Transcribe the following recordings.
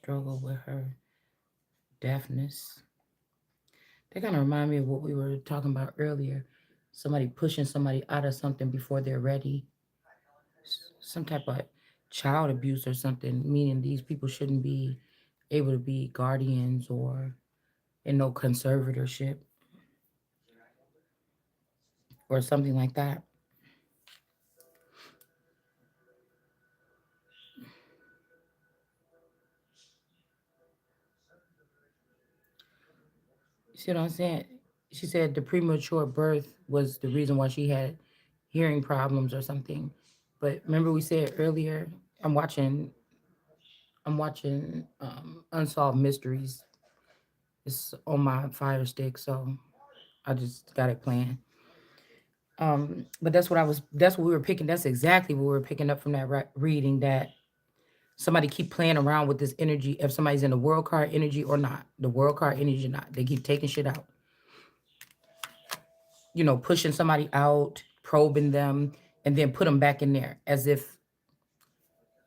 struggle with her deafness. They kind of remind me of what we were talking about earlier. Somebody pushing somebody out of something before they're ready. Some type of child abuse or something, meaning these people shouldn't be able to be guardians or in no conservatorship or something like that. You see what I'm saying? She said the premature birth was the reason why she had hearing problems or something. But remember we said earlier, I'm watching I'm watching Unsolved Mysteries. It's on my Fire Stick, so I just got it playing. But that's what we were picking. That's exactly what we were picking up from that reading, that somebody keep playing around with this energy if somebody's in the world card energy or not. The world card energy or not. They keep taking shit out. Pushing somebody out, probing them, and then put them back in there as if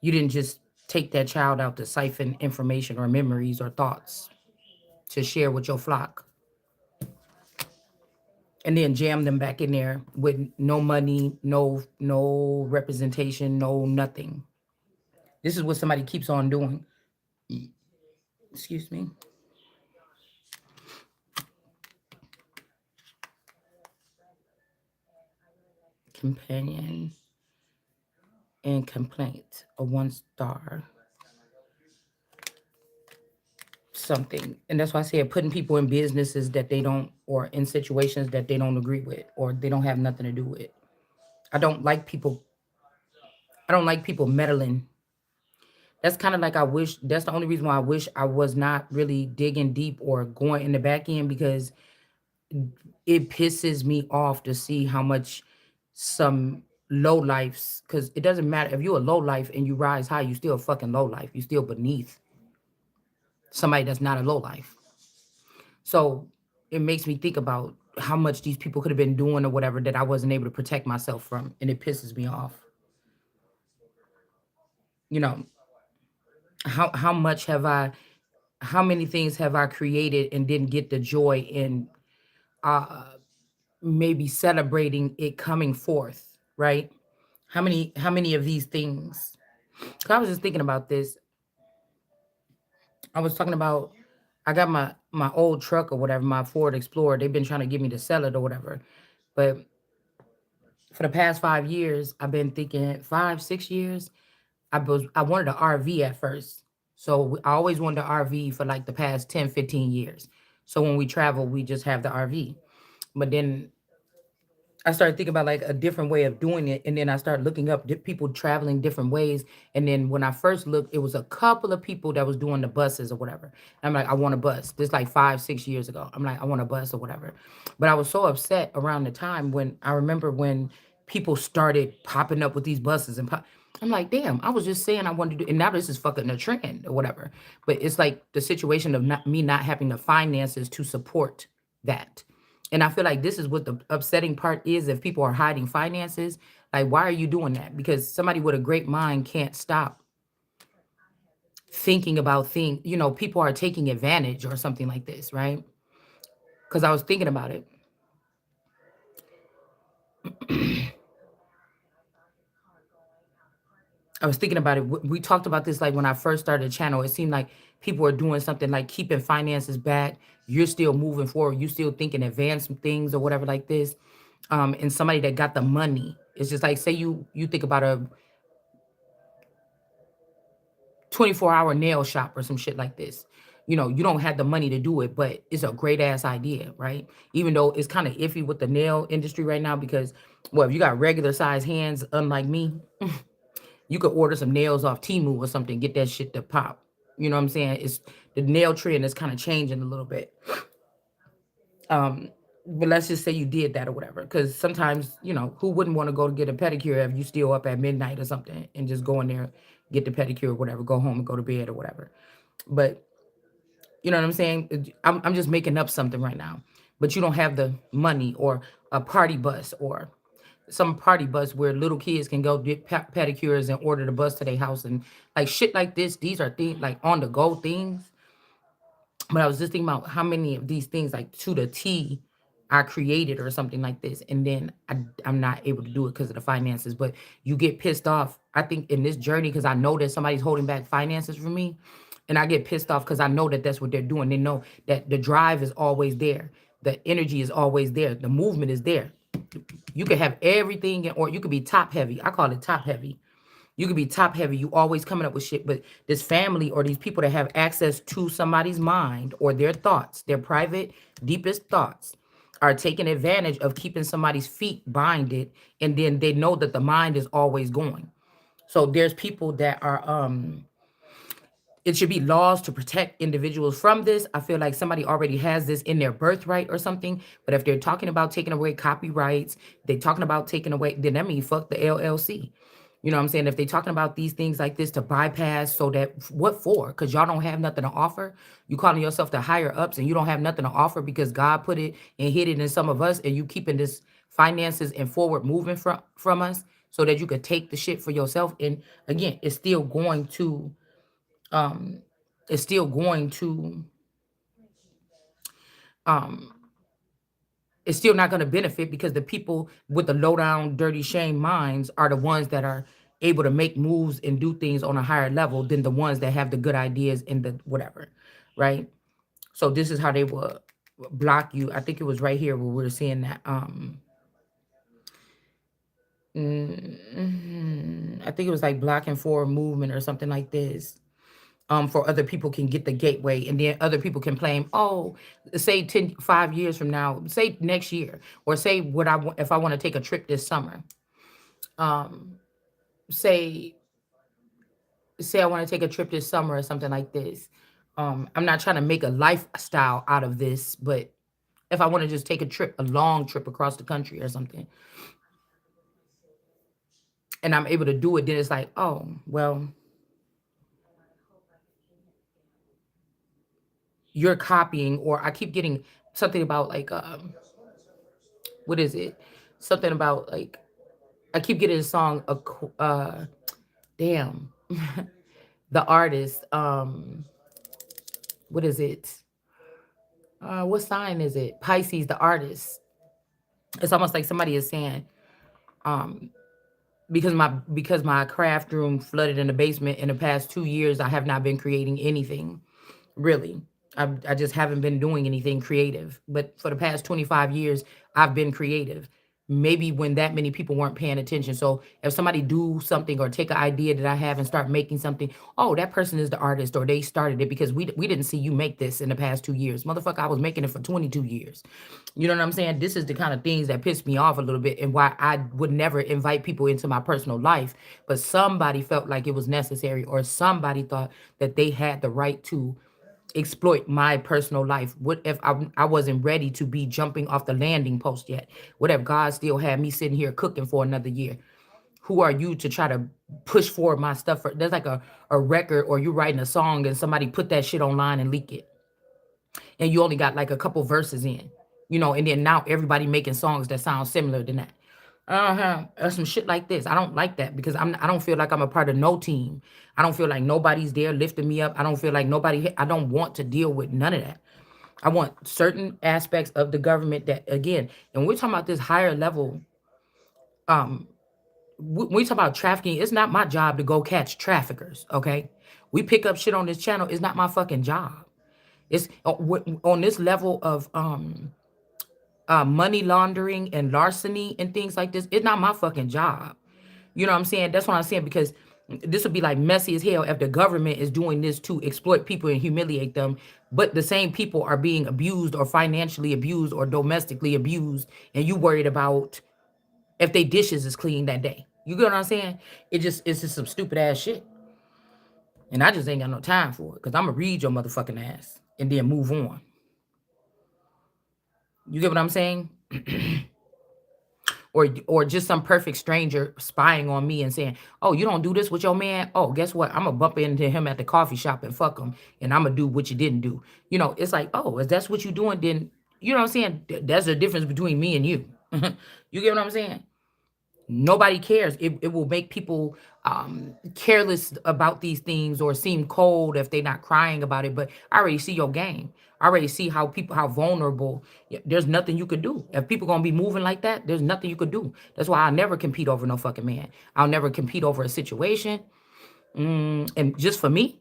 you didn't just take that child out to siphon information or memories or thoughts to share with your flock, and then jam them back in there with no money, no representation, no nothing. This is what somebody keeps on doing. Excuse me. Companion and complaint, a 1 star something. And that's why I said putting people in businesses that they don't, or in situations that they don't agree with or they don't have nothing to do with. I don't like people. I don't like people meddling. That's kind of like, I wish, that's the only reason why I wish I was not really digging deep or going in the back end, because it pisses me off to see how much some low lifes, because it doesn't matter if you're a low life and you rise high, you still a fucking low life. You still beneath somebody that's not a low life. So it makes me think about how much these people could have been doing or whatever that I wasn't able to protect myself from, and it pisses me off. You know, how much have I, how many things have I created and didn't get the joy in, uh maybe celebrating it coming forth, right? How many of these things? 'Cause I was just thinking about this. I was talking about, I got my old truck or whatever, my Ford Explorer. They've been trying to get me to sell it or whatever. But for the past 5 years, I've been thinking, 5, 6 years, I wanted an RV at first. So I always wanted an RV for like the past 10, 15 years. So when we travel, we just have the RV. But then I started thinking about like a different way of doing it. And then I started looking up people traveling different ways. And then when I first looked, it was a couple of people that was doing the buses or whatever. I'm like, I want a bus. This like 5, 6 years ago. I'm like, I want a bus or whatever. But I was so upset around the time when I remember when people started popping up with these buses and I'm like, damn, I was just saying I wanted to do, and now this is fucking a trend or whatever. But it's like the situation of not having the finances to support that. And I feel like this is what the upsetting part is. If people are hiding finances, like, why are you doing that? Because somebody with a great mind can't stop thinking about things. People are taking advantage or something like this, right? Because I was thinking about it. I was thinking about it. We talked about this like when I first started the channel. It seemed like people are doing something like keeping finances back. You're still moving forward. You still thinking advanced things or whatever like this. And somebody that got the money. It's just like, say you think about a 24-hour nail shop or some shit like this. You don't have the money to do it, but it's a great ass idea, right? Even though it's kind of iffy with the nail industry right now, because, well, if you got regular size hands, unlike me, you could order some nails off Temu or something, get that shit to pop. You know what I'm saying? It's the nail trend is kind of changing a little bit. Um, but let's just say you did that or whatever. Because sometimes, who wouldn't want to go to get a pedicure if you still up at midnight or something and just go in there, get the pedicure or whatever, go home and go to bed or whatever. But you know what I'm saying? I'm just making up something right now. But you don't have the money or a party bus or some party bus where little kids can go get pedicures and order the bus to their house and like shit like this. These are things like on the go things. But I was just thinking about how many of these things, like to the T, I created or something like this, and then I'm not able to do it because of the finances. But you get pissed off. I think in this journey, because I know that somebody's holding back finances from me, and I get pissed off because I know that that's what they're doing. They know that the drive is always there, the energy is always there, the movement is there. You could have everything, or you could be top heavy. I call it top heavy. You could be top heavy. You always coming up with shit. But this family or these people that have access to somebody's mind or their thoughts, their private, deepest thoughts, are taking advantage of keeping somebody's feet binded. And then they know that the mind is always going. So there's people that are it should be laws to protect individuals from this. I feel like somebody already has this in their birthright or something. But if they're talking about taking away copyrights, they're talking about taking away, then that means fuck the LLC. You know what I'm saying? If they're talking about these things like this to bypass, so that what for? Because y'all don't have nothing to offer. You calling yourself the higher ups and you don't have nothing to offer because God put it and hid it in some of us, and you keeping this finances and forward moving from us so that you could take the shit for yourself. And again, um it's still going to um it's still not going to benefit because the people with the low down dirty shame minds are the ones that are able to make moves and do things on a higher level than the ones that have the good ideas and the whatever, right? So this is how they will block you. I think it was right here where we are seeing that I think it was like blocking forward movement or something like this, for other people can get the gateway, and then other people can claim, oh, say 5 years from now, say next year, or say what I want if I want to take a trip this summer. Um, say say I want to take a trip this summer or something like this. I'm not trying to make a lifestyle out of this, but if I want to just take a trip, a long trip across the country or something, and I'm able to do it, then it's like, oh, well, you're copying, or I keep getting something about like, what is it? Something about like I keep getting a song. Damn, the artist. What is it? What sign is it? Pisces, the artist. It's almost like somebody is saying, um, because my craft room flooded in the basement in the past 2 years, I have not been creating anything. Really. I just haven't been doing anything creative. But for the past 25 years, I've been creative. Maybe when that many people weren't paying attention. So if somebody do something or take an idea that I have and start making something, oh, that person is the artist or they started it because we didn't see you make this in the past 2 years. Motherfucker, I was making it for 22 years. You know what I'm saying? This is the kind of things that piss me off a little bit and why I would never invite people into my personal life. But somebody felt like it was necessary, or somebody thought that they had the right to exploit my personal life. What if I wasn't ready to be jumping off the landing post yet? What if God still had me sitting here cooking for another year? Who are you to try to push forward my stuff? There's like a record, or you writing a song and somebody put that shit online and leak it, and you only got like a couple verses in, and then now everybody making songs that sound similar to that. Or some shit like this. I don't like that because I don't feel like I'm a part of no team. I don't feel like nobody's there lifting me up. I don't feel like I don't want to deal with none of that. I want certain aspects of the government that, again, and we're talking about this higher level. Um, when we talk about trafficking, it's not my job to go catch traffickers. Okay, we pick up shit on this channel. It's not my fucking job. It's on this level of money laundering and larceny and things like this. It's not my fucking job. You know what I'm saying? That's what I'm saying, because this would be like messy as hell if the government is doing this to exploit people and humiliate them, but the same people are being abused or financially abused or domestically abused, and you worried about if they dishes is clean that day. You get what I'm saying? It's just some stupid ass shit. And I just ain't got no time for it because I'm gonna read your motherfucking ass and then move on. You get what I'm saying? Or just some perfect stranger spying on me and saying, "Oh, you don't do this with your man? Oh, guess what? I'm gonna bump into him at the coffee shop and fuck him, and I'm gonna do what you didn't do." It's like, oh, if that's what you doing, then you know what I'm saying. That's the difference between me and you. You get what I'm saying? Nobody cares. It will make people careless about these things or seem cold if they're not crying about it. But I already see your game. I already see how people, how vulnerable. There's nothing you could do. If people gonna be moving like that, there's nothing you could do. That's why I'll never compete over no fucking man. I'll never compete over a situation. And just for me,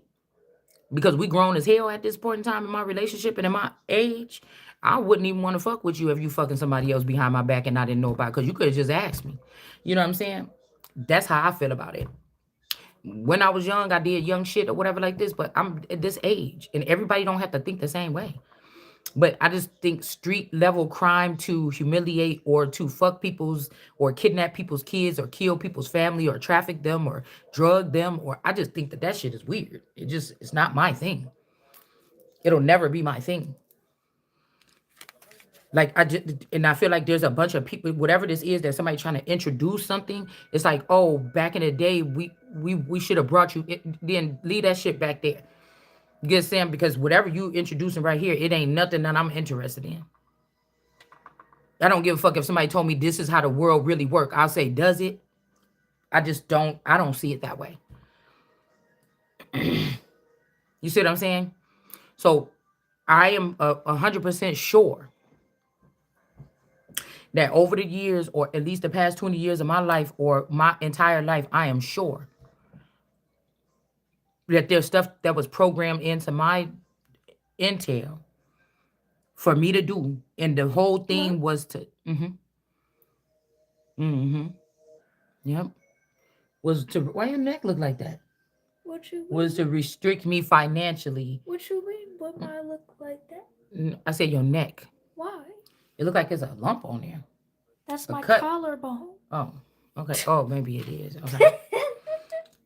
because we grown as hell at this point in time in my relationship and in my age, I wouldn't even want to fuck with you if you fucking somebody else behind my back and I didn't know about it, because you could have just asked me. You know what I'm saying? That's how I feel about it. When I was young, I did young shit or whatever like this, but I'm at this age and everybody don't have to think the same way. But I just think street level crime to humiliate or to fuck people's or kidnap people's kids or kill people's family or traffic them or drug them, or I just think that that shit is weird. It's not my thing. It'll never be my thing. Like I just, and I feel like there's a bunch of people, whatever this is, that somebody trying to introduce something. It's like, oh, back in the day, we should have brought you. Then leave that shit back there. You get what I'm saying? Because whatever you introducing right here, it ain't nothing that I'm interested in. I don't give a fuck if somebody told me this is how the world really work. I'll say, does it? I just don't. I don't see it that way. You see what I'm saying? So I am 100% sure that over the years, or at least the past 20 years of my life, or my entire life, I am sure that there's stuff that was programmed into my intel for me to do. And the whole thing was to, yep, was to, why your neck look like that? What you Was to mean? restrict me financially. What you mean? What might look like that? I said your neck. Why? It look like there's a lump on there. That's A my cut. collarbone. Oh, okay. Oh, maybe it is. Okay.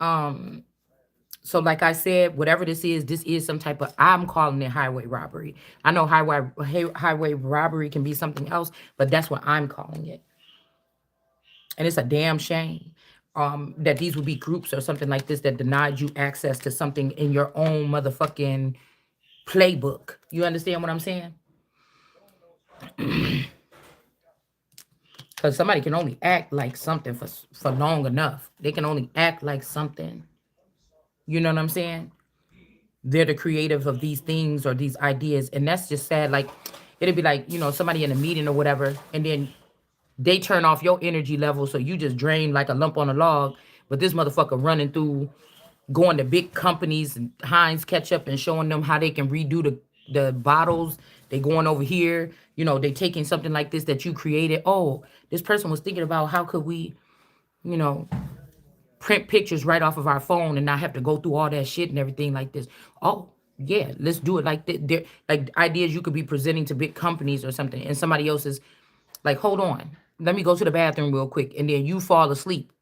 Um, so like I said, whatever this is some type of, I'm calling it highway robbery. I know highway robbery can be something else, but that's what I'm calling it. And it's a damn shame that these would be groups or something like this that denied you access to something in your own motherfucking playbook. You understand what I'm saying? Because somebody can only act like something for long enough. They can only act like something. You know what I'm saying? They're the creative of these things or these ideas, and that's just sad. Like it'd be like, somebody in a meeting or whatever, and then they turn off your energy level, so you just drain like a lump on a log. But this motherfucker running through, going to big companies and Heinz ketchup and showing them how they can redo the bottles. They going over here, they taking something like this that you created. Oh, this person was thinking about how could we, you know, print pictures right off of our phone and not have to go through all that shit and everything like this. Oh, yeah, let's do it like that. Like ideas you could be presenting to big companies or something, and somebody else is like, hold on, let me go to the bathroom real quick, and then you fall asleep,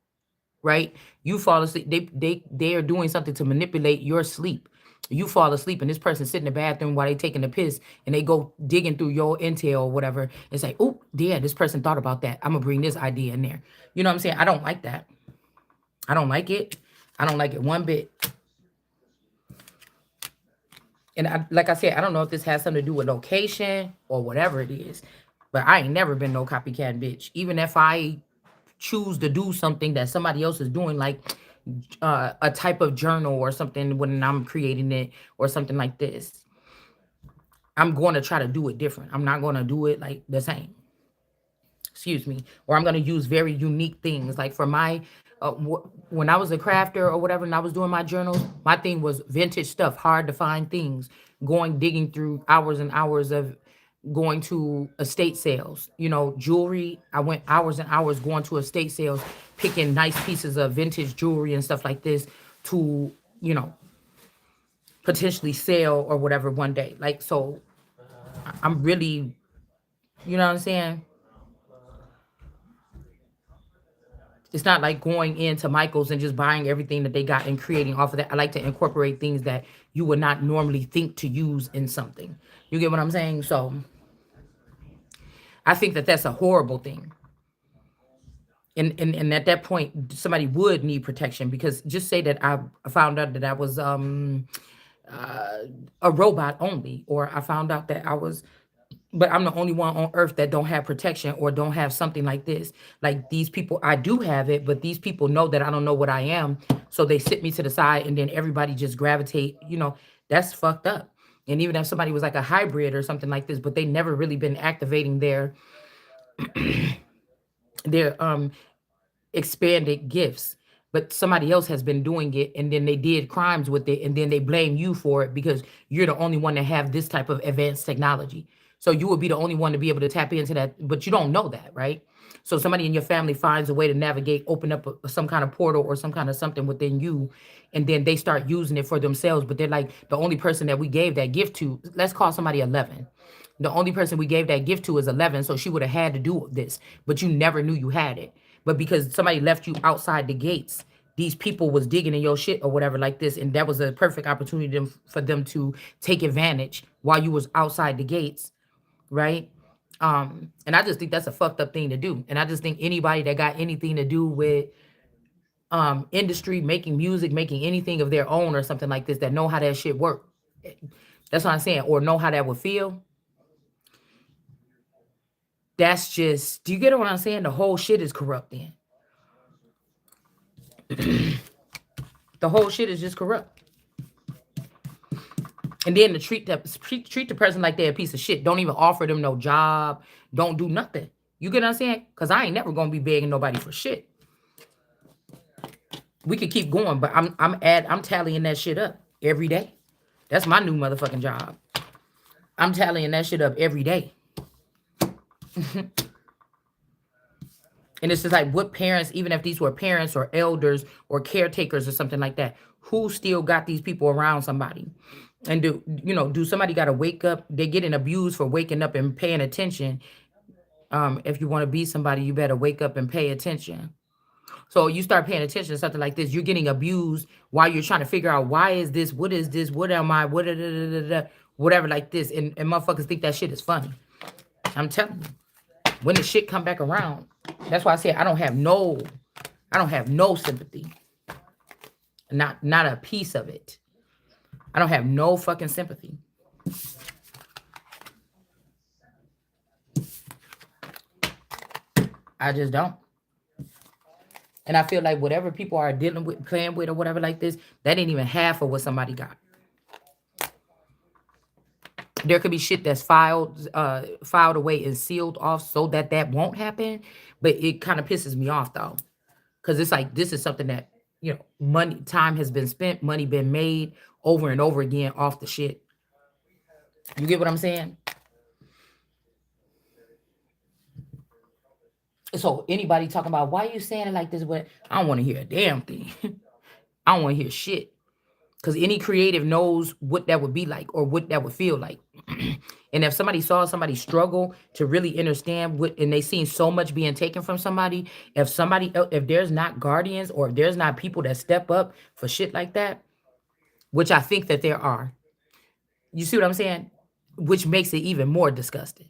right? You fall asleep. They are doing something to manipulate your sleep. You fall asleep, and this person sit in the bathroom while they taking a piss, and they go digging through your intel or whatever, and say, "Oh, yeah, this person thought about that. I'm gonna bring this idea in there." You know what I'm saying? I don't like that. I don't like it. I don't like it one bit. And like I said, I don't know if this has something to do with location or whatever it is, but I ain't never been no copycat bitch. Even if I choose to do something that somebody else is doing, like a type of journal or something when I'm creating it or something like this, I'm going to try to do it different. I'm not going to do it like the same. Excuse me. Or I'm going to use very unique things. Like for my, when I was a crafter or whatever, and I was doing my journals, my thing was vintage stuff, hard to find things, going digging through hours and hours of going to estate sales, jewelry. I went hours and hours going to estate sales, picking nice pieces of vintage jewelry and stuff like this to, you know, potentially sell or whatever one day. Like, so I'm really, you know what I'm saying? It's not like going into Michael's and just buying everything that they got and creating off of that. I like to incorporate things that you would not normally think to use in something. You get what I'm saying? So I think that that's a horrible thing. And at that point, somebody would need protection, because just say that I found out that I was a robot only, or I found out that I was but I'm the only one on earth that don't have protection or don't have something like this. Like these people, I do have it, but these people know that I don't know what I am. So they sit me to the side and then everybody just gravitate, that's fucked up. And even if somebody was like a hybrid or something like this, but they never really been activating their expanded gifts, but somebody else has been doing it and then they did crimes with it and then they blame you for it because you're the only one that have this type of advanced technology. So you would be the only one to be able to tap into that, but you don't know that, right? So somebody in your family finds a way to navigate, open up some kind of portal or some kind of something within you, and then they start using it for themselves. But they're like, the only person that we gave that gift to, let's call somebody 11. The only person we gave that gift to is 11, so she would have had to do this, but you never knew you had it. But because somebody left you outside the gates, these people was digging in your shit or whatever like this, and that was a perfect opportunity for them to take advantage while you was outside the gates, right? And I just think that's a fucked up thing to do. And I just think anybody that got anything to do with industry, making music, making anything of their own or something like this, that know how that shit work. That's what I'm saying, or know how that would feel. That's just, do you get what I'm saying? The whole shit is corrupt then. The whole shit is just corrupt. And then to treat the person like they're a piece of shit. Don't even offer them no job. Don't do nothing. You get what I'm saying? Because I ain't never gonna be begging nobody for shit. We could keep going, but I'm tallying that shit up every day. That's my new motherfucking job. I'm tallying that shit up every day. And it's just like, what parents, even if these were parents or elders or caretakers or something like that, who still got these people around somebody? And do somebody got to wake up? They're getting abused for waking up and paying attention. If you want to be somebody, you better wake up and pay attention. So you start paying attention to something like this, you're getting abused while you're trying to figure out, why is this? What is this? What am I? What, whatever like this. And motherfuckers think that shit is funny. I'm telling you, when the shit come back around, that's why I say I don't have no sympathy. Not a piece of it. I don't have no fucking sympathy. I just don't. And I feel like whatever people are dealing with, playing with, or whatever like this, that ain't even half of what somebody got. There could be shit that's filed away and sealed off so that that won't happen. But it kind of pisses me off though, because it's like, this is something that, money, time has been spent, money been made over and over again off the shit. You get what I'm saying? So anybody talking about, why you saying it like this? What, I don't want to hear a damn thing. I don't want to hear shit. Because any creative knows what that would be like or what that would feel like. And if somebody saw somebody struggle to really understand what, and they seen so much being taken from somebody, if there's not guardians or if there's not people that step up for shit like that, which I think that there are, you see what I'm saying? Which makes it even more disgusting.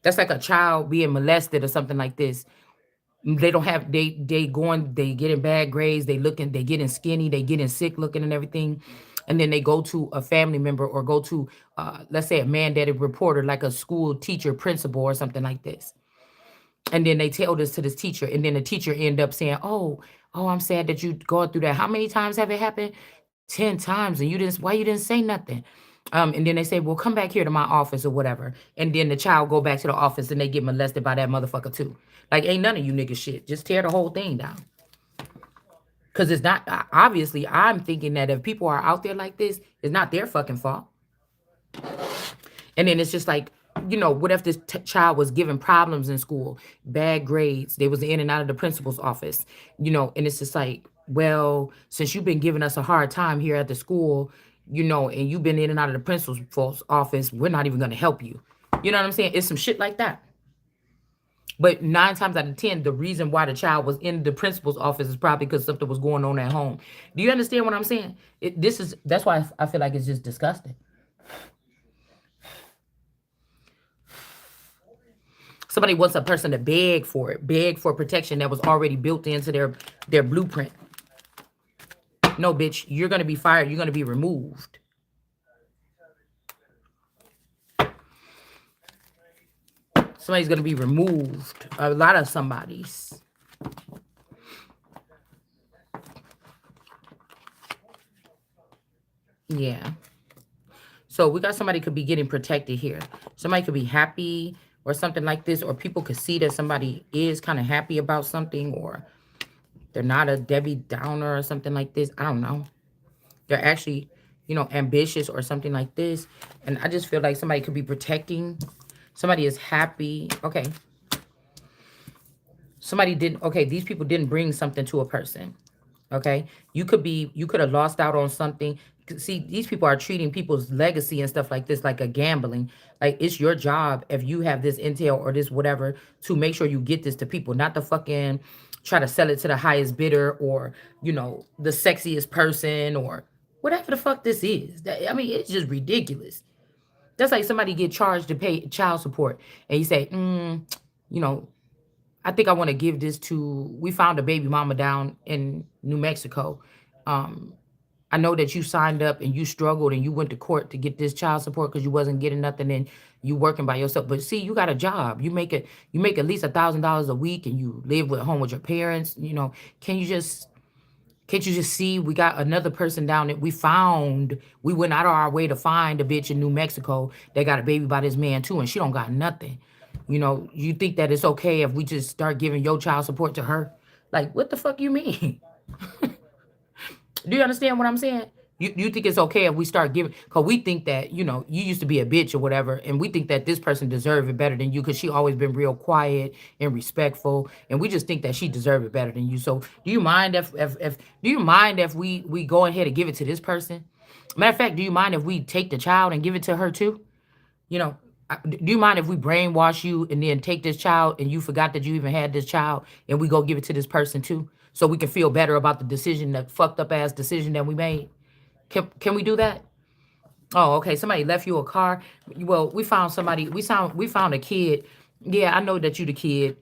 That's like a child being molested or something like this. They don't have, they getting bad grades, they getting skinny, they getting sick looking and everything. And then they go to a family member or go to let's say a mandated reporter, like a school teacher, principal, or something like this. And then they tell this to this teacher, and then the teacher end up saying, oh, I'm sad that you going through that. How many times have it happened? 10 times. And why you didn't say nothing? And then they say, well, come back here to my office or whatever. And then the child go back to the office and they get molested by that motherfucker too. Like, ain't none of you niggas shit. Just tear the whole thing down. Because it's not, obviously, I'm thinking that if people are out there like this, it's not their fucking fault. And then it's just like, what if this child was given problems in school, bad grades, they was in and out of the principal's office, and it's just like, well, since you've been giving us a hard time here at the school, and you've been in and out of the principal's office, we're not even going to help you. You know what I'm saying? It's some shit like that. But 9 times out of 10, the reason why the child was in the principal's office is probably because something was going on at home. Do you understand what I'm saying? That's why I feel like it's just disgusting. Somebody wants a person to beg for protection that was already built into their blueprint. No, bitch, you're going to be fired. You're going to be removed. Somebody's gonna be removed. A lot of somebody's. Yeah. So we got somebody could be getting protected here. Somebody could be happy or something like this, or people could see that somebody is kind of happy about something, or they're not a Debbie Downer or something like this. I don't know. They're actually, ambitious or something like this. And I just feel like somebody could be protecting. Somebody is happy. Okay. Somebody didn't, okay, these people didn't bring something to a person. Okay. You could have lost out on something. See, these people are treating people's legacy and stuff like this like a gambling. Like it's your job if you have this intel or this whatever to make sure you get this to people, not the fucking try to sell it to the highest bidder or, the sexiest person or whatever the fuck this is. I mean, it's just ridiculous. That's like somebody get charged to pay child support and you say, you know, I think I want to give this to. We found a baby mama down in New Mexico. Um, I know that you signed up and you struggled and you went to court to get this child support because you wasn't getting nothing and you working by yourself. But see, you got a job. You make at least $1,000 a week and you live with home with your parents. Can you just can't you just see we got another person down that we went out of our way to find a bitch in New Mexico that got a baby by this man too, and she don't got nothing. You think that it's okay if we just start giving your child support to her? Like, what the fuck you mean? Do you understand what I'm saying? You think it's okay if we start giving, because we think that, you used to be a bitch or whatever, and we think that this person deserve it better than you because she always been real quiet and respectful, and we just think that she deserve it better than you. So do you mind if do you mind if we go ahead and give it to this person? Matter of fact, do you mind if we take the child and give it to her too? You know, do you mind if we brainwash you and then take this child and you forgot that you even had this child and we go give it to this person too, so we can feel better about the decision, that fucked up ass decision that we made? Can we do that? Oh, okay. Somebody left you a car. Well, we found somebody. We found a kid. Yeah, I know that you the kid.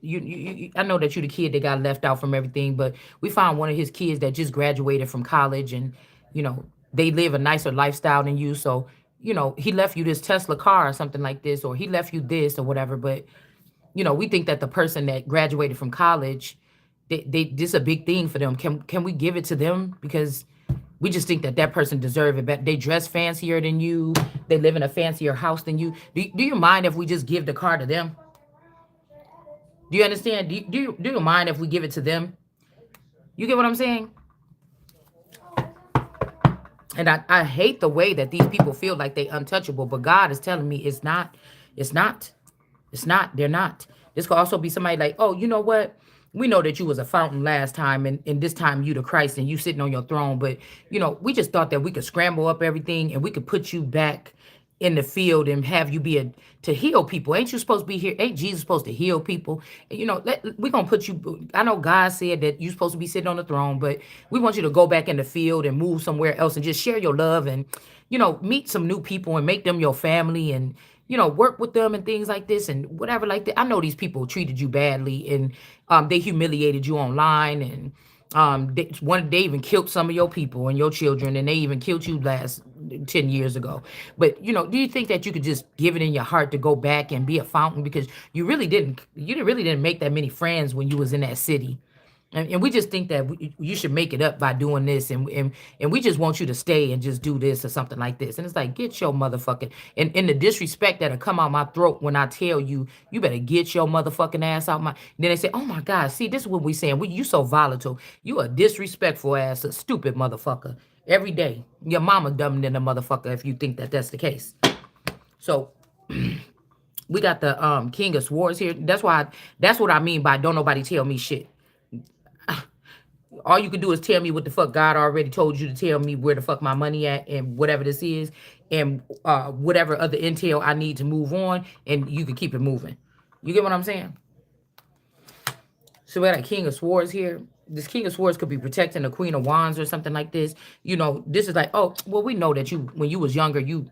I know that you the kid that got left out from everything. But we found one of his kids that just graduated from college, and you know they live a nicer lifestyle than you. So he left you this Tesla car or something like this, or he left you this or whatever. But we think that the person that graduated from college, they this is a big thing for them. Can we give it to them because we just think that that person deserve it better. They dress fancier than you. They live in a fancier house than you. Do you mind if we just give the car to them? Do you understand? Do you mind if we give it to them? You get what I'm saying? And I hate the way that these people feel like they untouchable, but God is telling me it's not. It's not. It's not. They're not. This could also be somebody like, oh, you know what? We know that you was a fountain last time, and this time you the Christ and you sitting on your throne. But we just thought that we could scramble up everything and we could put you back in the field and have you be to heal people. Ain't you supposed to be here? Ain't Jesus supposed to heal people? We're gonna put you. I know God said that you're supposed to be sitting on the throne, but we want you to go back in the field and move somewhere else and just share your love and meet some new people and make them your family and work with them and things like this and whatever like that. I know these people treated you badly and they humiliated you online and they even killed some of your people and your children and they even killed you last 10 years ago. But do you think that you could just give it in your heart to go back and be a fountain because you really didn't make that many friends when you was in that city? And we just think that you should make it up by doing this, and we just want you to stay and just do this or something like this. And it's like, get your motherfucking and the disrespect that'll come out my throat when I tell you, you better get your motherfucking ass out my. Then they say, oh my God, see, this is what we saying. You so volatile. You a disrespectful ass, a stupid motherfucker. Every day, your mama dumber than a motherfucker if you think that that's the case. So we got the King of Swords here. That's what I mean by don't nobody tell me shit. All you can do is tell me what the fuck God already told you to tell me where the fuck my money at and whatever this is and whatever other intel I need to move on, and you can keep it moving. You get what I'm saying? So we got a King of Swords here. This King of Swords could be protecting the Queen of Wands or something like this. This is like, oh, well, we know that when you was younger, you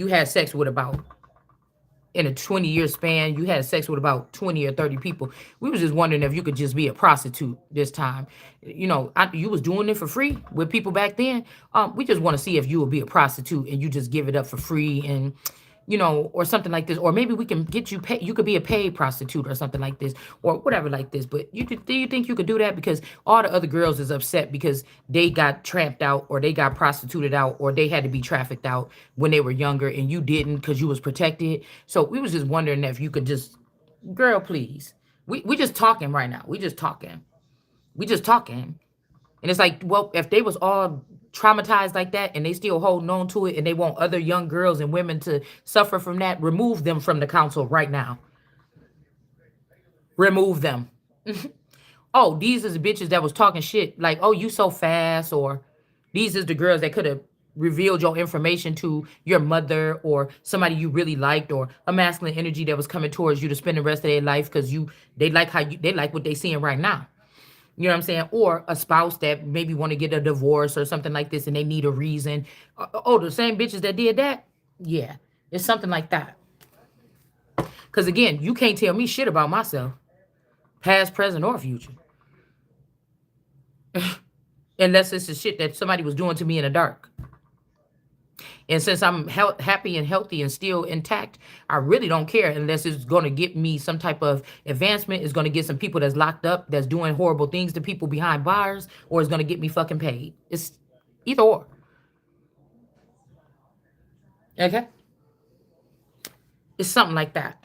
had sex with about in a 20-year span, you had sex with about 20 or 30 people. We was just wondering if you could just be a prostitute this time. You was doing it for free with people back then. We just want to see if you would be a prostitute and you just give it up for free and or something like this, or maybe we can get you pay. You could be a paid prostitute or something like this, or whatever like this. But do you think you could do that? Because all the other girls is upset because they got tramped out, or they got prostituted out, or they had to be trafficked out when they were younger, and you didn't because you was protected. So we was just wondering if you could just, girl, please. We just talking right now. We just talking. We just talking. And it's like, well, if they was all traumatized like that and they still holding on to it and they want other young girls and women to suffer from that, remove them from the council right now. Remove them. Oh, these is the bitches that was talking shit like, oh, you so fast, or these is the girls that could have revealed your information to your mother or somebody you really liked, or a masculine energy that was coming towards you to spend the rest of their life because they like what they seeing right now. You know what I'm saying? Or a spouse that maybe want to get a divorce or something like this and they need a reason. Oh, the same bitches that did that? Yeah, it's something like that. Because again, you can't tell me shit about myself, past, present, or future. Unless it's the shit that somebody was doing to me in the dark. And since I'm happy and healthy and still intact, I really don't care unless it's going to get me some type of advancement. It's going to get some people that's locked up, that's doing horrible things to people behind bars, or it's going to get me fucking paid. It's either or. Okay? It's something like that.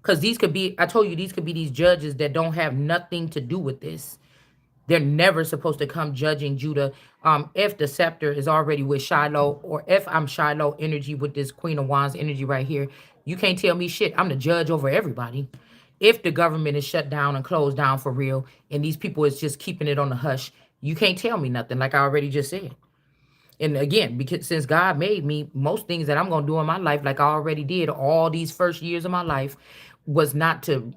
Because these could be, I told you, these could be these judges that don't have nothing to do with this. They're never supposed to come judging Judah. If the scepter is already with Shiloh, or if I'm Shiloh energy with this Queen of Wands energy right here, you can't tell me shit. I'm the judge over everybody. If the government is shut down and closed down for real, and these people is just keeping it on the hush, you can't tell me nothing, like I already just said. And again, because since God made me, most things that I'm gonna do in my life, like I already did all these first years of my life, was not to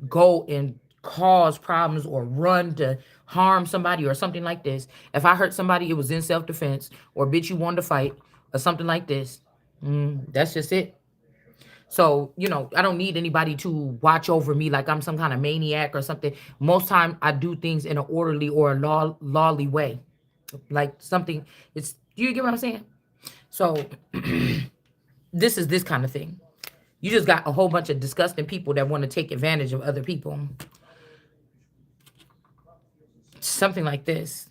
go and cause problems or run to harm somebody or something like this. If I hurt somebody, it was in self-defense, or bitch, you wanted to fight, or something like this. That's just it. So, I don't need anybody to watch over me like I'm some kind of maniac or something. Most time I do things in an orderly or a lawly way. Like something, it's, you get what I'm saying? So this is this kind of thing. You just got a whole bunch of disgusting people that want to take advantage of other people. Something like this.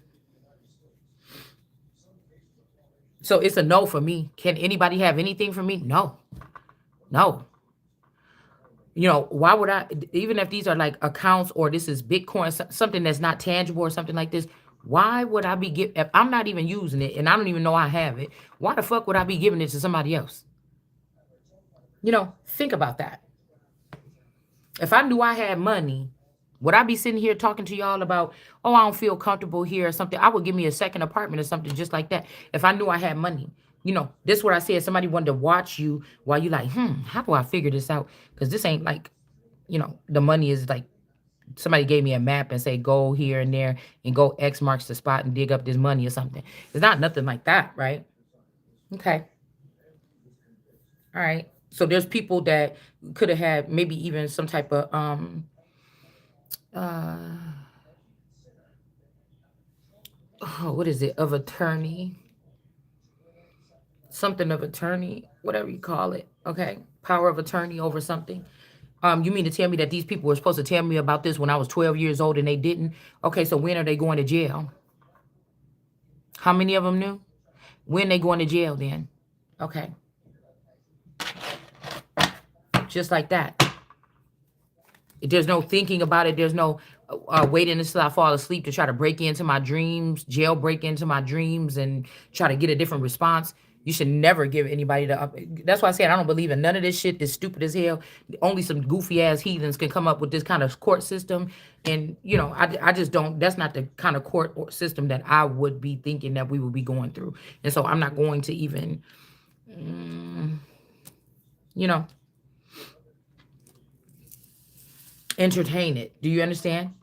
So it's a no for me. Can anybody have anything for me? No. No. Why would I, even if these are like accounts or this is Bitcoin, something that's not tangible or something like this, why would I be if I'm not even using it and I don't even know I have it, why the fuck would I be giving it to somebody else? Think about that. If I knew I had money, would I be sitting here talking to y'all about, oh, I don't feel comfortable here or something? I would give me a second apartment or something just like that if I knew I had money. This is what I said. Somebody wanted to watch you while you like, how do I figure this out? Because this ain't like, the money is like somebody gave me a map and say, go here and there and go X marks the spot and dig up this money or something. It's not nothing like that, right? Okay. All right. So there's people that could have had maybe even some type of what is it, of attorney, something of attorney, whatever you call it. Okay, power of attorney over something. You mean to tell me that these people were supposed to tell me about this when I was 12 years old and they didn't? Okay, so when are they going to jail? How many of them knew? When they going to jail then? Okay, just like that. There's no thinking about it. There's no waiting until I fall asleep to try to break into my dreams, jailbreak into my dreams and try to get a different response. You should never give anybody the that's why I said I don't believe in none of this shit that's stupid as hell. Only some goofy ass heathens can come up with this kind of court system. And, I just don't, that's not the kind of court system that I would be thinking that we would be going through. And so I'm not going to even, you know, entertain it. Do you understand?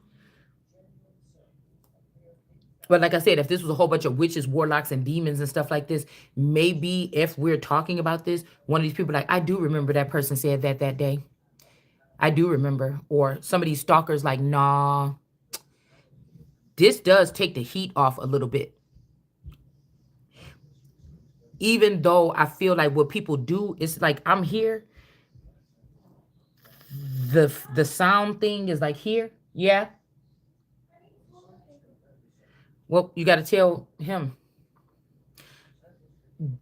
But like I said, if this was a whole bunch of witches, warlocks, and demons and stuff like this, maybe if we're talking about this, one of these people like, I do remember that person said that day. I do remember. Or some of these stalkers like, nah, this does take the heat off a little bit. even though I feel like what people do is like I'm here, the sound thing is like here. Yeah. Well, you got to tell him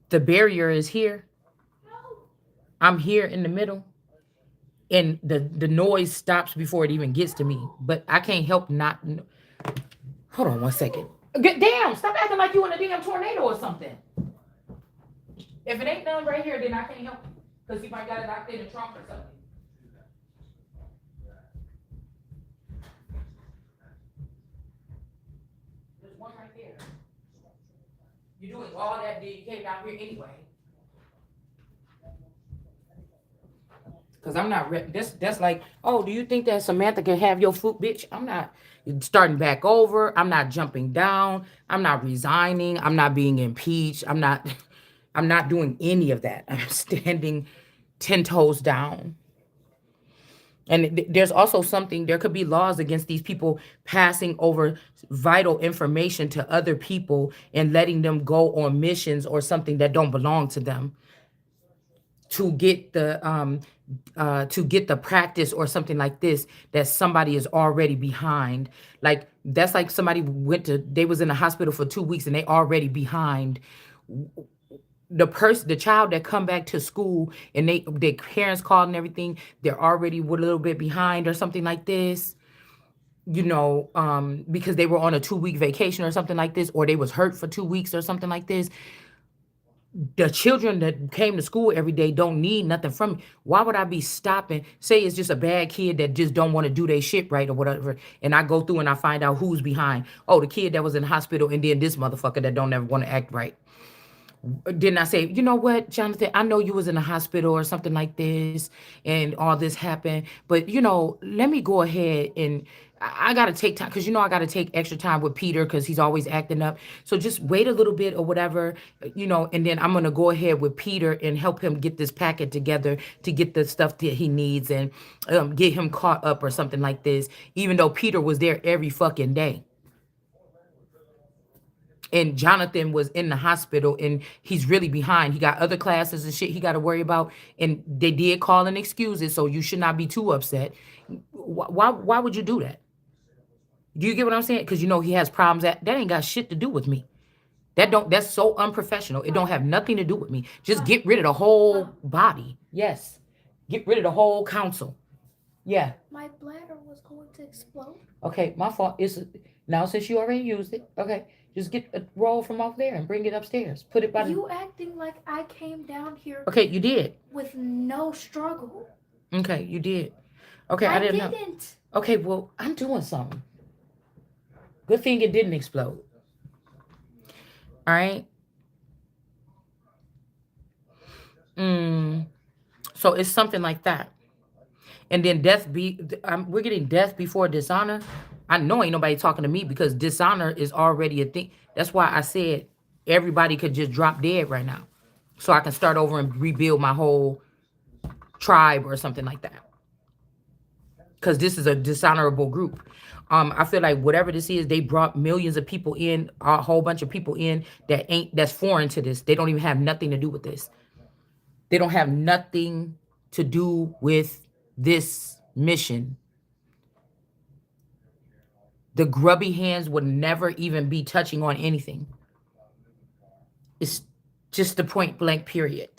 the barrier is here. I'm here in the middle, and the noise stops before it even gets to me. But I can't help not. Hold on one second. Get damn! Stop acting like you in a damn tornado or something. If it ain't done right here, then I can't help you because you might got it locked in the trunk or something. There's one right there. You're doing all that. You came down here anyway. Cause I'm not that's like, oh, do you think that Samantha can have your food, bitch? I'm not starting back over. I'm not jumping down. I'm not resigning. I'm not being impeached. I'm not I'm not doing any of that. I'm standing 10 toes down. And there's also something, there could be laws against these people passing over vital information to other people and letting them go on missions or something that don't belong to them to get the practice or something like this that somebody is already behind. Like that's like somebody they was in the hospital for 2 weeks and they already behind. The child that come back to school and their parents called and everything, they're already a little bit behind or something like this, because they were on a 2 week vacation or something like this, or they was hurt for 2 weeks or something like this. The children that came to school every day don't need nothing from me. Why would I be stopping? Say it's just a bad kid that just don't want to do their shit right or whatever, and I go through and I find out who's behind. Oh, the kid that was in the hospital, and then this motherfucker that don't ever want to act right. Didn't I say, you know what, Jonathan, I know you was in the hospital or something like this and all this happened, but let me go ahead and I got to take time because I got to take extra time with Peter because he's always acting up. So just wait a little bit or whatever, and then I'm going to go ahead with Peter and help him get this packet together to get the stuff that he needs and get him caught up or something like this, even though Peter was there every fucking day. And Jonathan was in the hospital and he's really behind. He got other classes and shit he got to worry about. And they did call in excuses, so you should not be too upset. Why would you do that? Do you get what I'm saying? Because he has problems that ain't got shit to do with me. That's so unprofessional. It don't have nothing to do with me. Just get rid of the whole body. Yes. Get rid of the whole council. Yeah. My bladder was going to explode. Okay, my fault. Now since you already used it, okay, just get a roll from off there and bring it upstairs. Put it by the. You acting like I came down here. Okay, you did. With no struggle. Okay, you did. Okay, I didn't didn't. Know. Okay, well, I'm doing something. Good thing it didn't explode. All right. So it's something like that. And then we're getting death before dishonor. I know ain't nobody talking to me because dishonor is already a thing. That's why I said everybody could just drop dead right now. So I can start over and rebuild my whole tribe or something like that. Because this is a dishonorable group. I feel like whatever this is, they brought millions of people in, a whole bunch of people in that's foreign to this. They don't even have nothing to do with this. They don't have nothing to do with this mission. The grubby hands would never even be touching on anything. It's just the point blank period.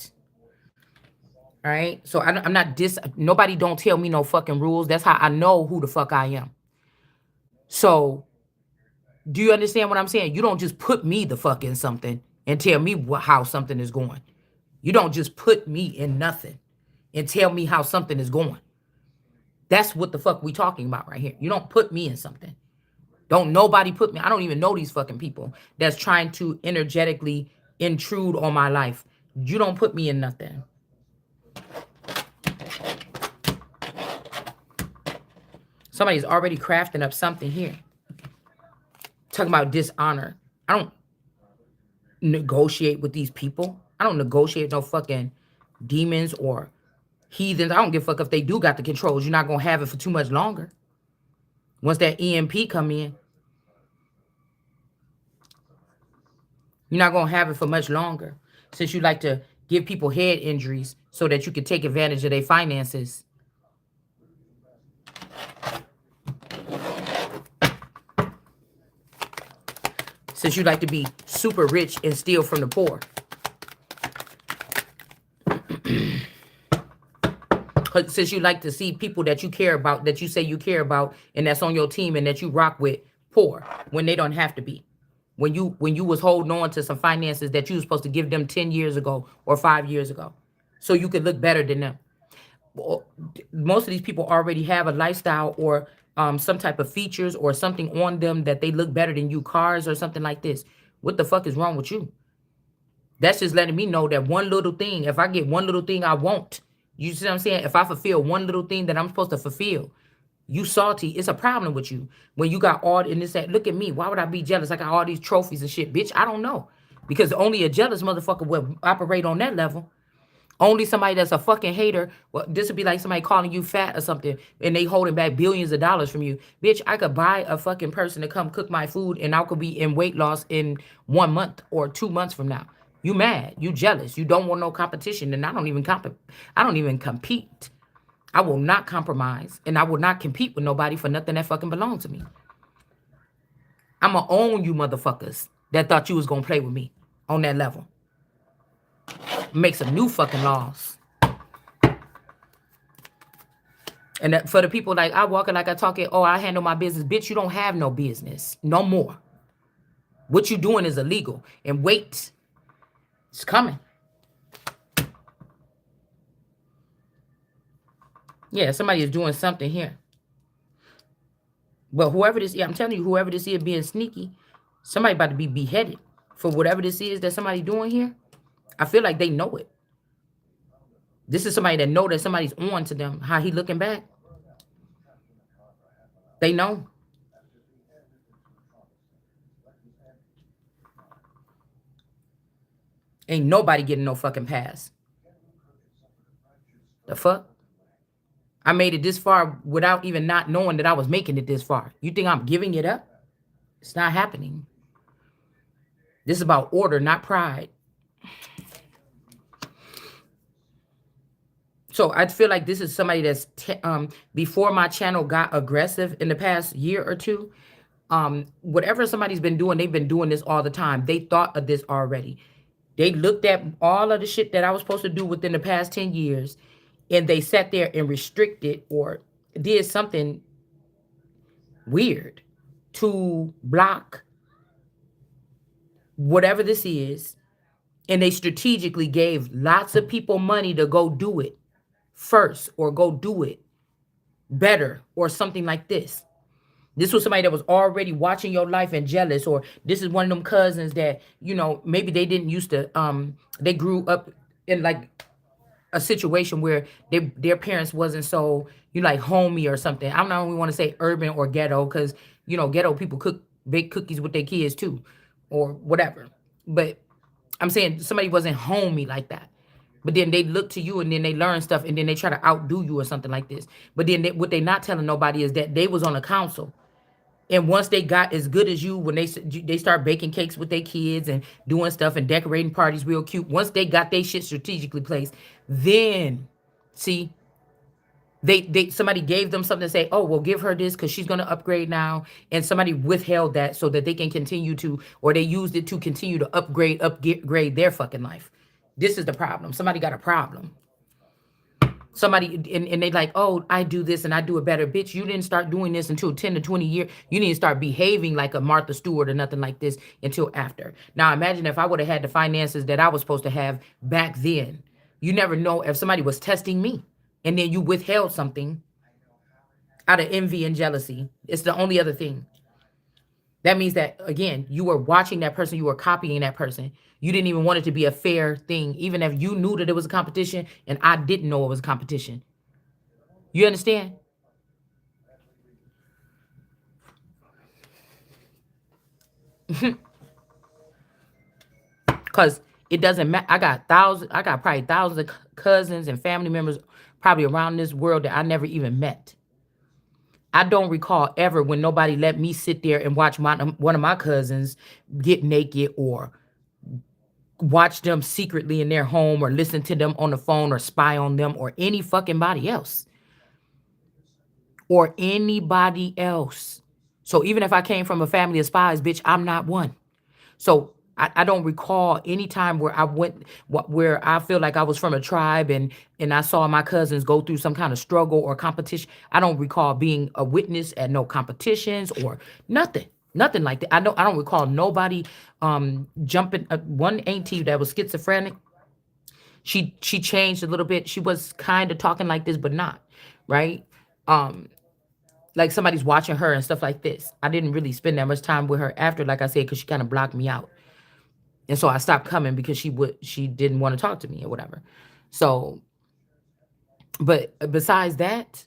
All right. So I'm not nobody don't tell me no fucking rules. That's how I know who the fuck I am. So do you understand what I'm saying? You don't just put me the fuck in something and tell me how something is going. You don't just put me in nothing and tell me how something is going. That's what the fuck we talking about right here. You don't put me in something. Don't nobody put me. I don't even know these fucking people that's trying to energetically intrude on my life. You don't put me in nothing. Somebody's already crafting up something here. Talking about dishonor. I don't negotiate with these people. I don't negotiate no fucking demons or heathens. I don't give a fuck if they do got the controls. You're not going to have it for too much longer. Once that EMP come in, you're not going to have it for much longer. Since you like to give people head injuries so that you can take advantage of their finances. Since you like to be super rich and steal from the poor. Since you like to see people that you care about, that you say you care about, and that's on your team and that you rock with, poor when they don't have to be. When you was holding on to some finances that you was supposed to give them 10 years ago or 5 years ago, so you could look better than them. Well, most of these people already have a lifestyle or some type of features or something on them that they look better than you, cars or something like this. What the fuck is wrong with you? That's just letting me know that one little thing, if I get one little thing I want, you see what I'm saying? If I fulfill one little thing that I'm supposed to fulfill, you salty, it's a problem with you. When you got all in this, look at me. Why would I be jealous? I got all these trophies and shit. Bitch, I don't know. Because only a jealous motherfucker will operate on that level. Only somebody that's a fucking hater. Well, this would be like somebody calling you fat or something, and they holding back billions of dollars from you. Bitch, I could buy a fucking person to come cook my food, and I could be in weight loss in 1 month or 2 months from now. You mad? You jealous? You don't want no competition, and I don't even I don't even compete. I will not compromise, and I will not compete with nobody for nothing that fucking belongs to me. I'ma own you motherfuckers that thought you was gonna play with me on that level. Make some new fucking laws. And that for the people like I walk it like I talk it, oh, I handle my business. Bitch, you don't have no business. No more. What you doing is illegal. And wait, it's coming. Yeah, somebody is doing something here. But whoever this is, I'm telling you, whoever this is being sneaky, somebody about to be beheaded for whatever this is that somebody doing here. I feel like they know it. This is somebody that know that somebody's on to them. How he looking back? They know. Ain't nobody getting no fucking pass. The fuck? I made it this far without even not knowing that I was making it this far. You think I'm giving it up? It's not happening. This is about order, not pride. So I feel like this is somebody that's before my channel got aggressive in the past year or two. Whatever somebody's been doing, they've been doing this all the time. They thought of this already. They looked at all of the shit that I was supposed to do within the past 10 years, and they sat there and restricted or did something weird to block whatever this is. And they strategically gave lots of people money to go do it first or go do it better or something like this. This was somebody that was already watching your life and jealous, or this is one of them cousins that, maybe they didn't used to, they grew up in like a situation where their parents wasn't so, like homey or something. I don't even want to say urban or ghetto because, ghetto people bake cookies with their kids too or whatever. But I'm saying somebody wasn't homey like that. But then they look to you and then they learn stuff and then they try to outdo you or something like this. But then what they not telling nobody is that they was on a council. And once they got as good as you, when they start baking cakes with their kids and doing stuff and decorating parties real cute, once they got their shit strategically placed, then see, they somebody gave them something to say, oh, well, give her this because she's gonna upgrade now. And somebody withheld that so that they can continue to, or they used it to continue to upgrade their fucking life. This is the problem. Somebody got a problem. Somebody and they like, oh, I do this and I do it better. Bitch, you didn't start doing this until 10 to 20 years. You didn't start behaving like a Martha Stewart or nothing like this until after. Now imagine if I would have had the finances that I was supposed to have back then. You never know if somebody was testing me and then you withheld something out of envy and jealousy. It's the only other thing. That means that, again, you were watching that person, you were copying that person. You didn't even want it to be a fair thing, even if you knew that it was a competition and I didn't know it was a competition. You understand? Because it doesn't matter. I got probably thousands of cousins and family members probably around this world that I never even met. I don't recall ever when nobody let me sit there and watch one of my cousins get naked or watch them secretly in their home or listen to them on the phone or spy on them or any fucking body else or anybody else. So even if I came from a family of spies, bitch, I'm not one. So I don't recall any time where I went where I feel like I was from a tribe and I saw my cousins go through some kind of struggle or competition. I don't recall being a witness at no competitions or nothing. Nothing like that. I don't recall nobody jumping one auntie that was schizophrenic. She changed a little bit. She was kind of talking like this, but not, right? Um, like somebody's watching her and stuff like this. I didn't really spend that much time with her after, like I said, because she kind of blocked me out. And so I stopped coming because she didn't want to talk to me or whatever. So, but besides that,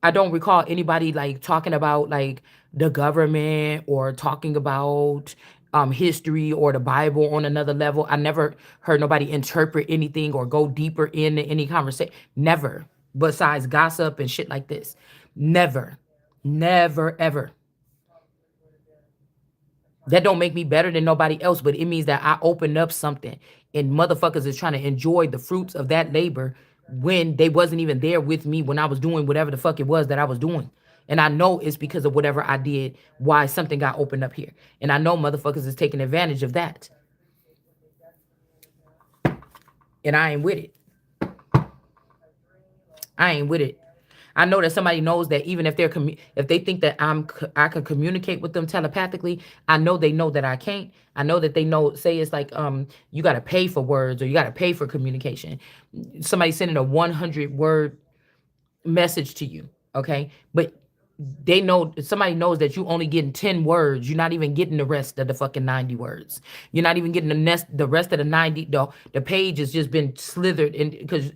I don't recall anybody like talking about like the government or talking about history or the Bible on another level. I never heard nobody interpret anything or go deeper into any conversation. Never. Besides gossip and shit like this. Never. Never ever. That don't make me better than nobody else, but it means that I opened up something and motherfuckers is trying to enjoy the fruits of that labor when they wasn't even there with me when I was doing whatever the fuck it was that I was doing. And I know it's because of whatever I did, why something got opened up here. And I know motherfuckers is taking advantage of that. And I ain't with it. I ain't with it. I know that somebody knows that even if if they think that I can communicate with them telepathically, I know that I can't. I know that they know. Say it's like you got to pay for words or you got to pay for communication. Somebody sending a 100-word message to you, okay? But they know somebody knows that you only getting 10 words. You're not even getting the rest of the fucking 90 words. You're not even getting the rest of the 90. The page has just been slithered in because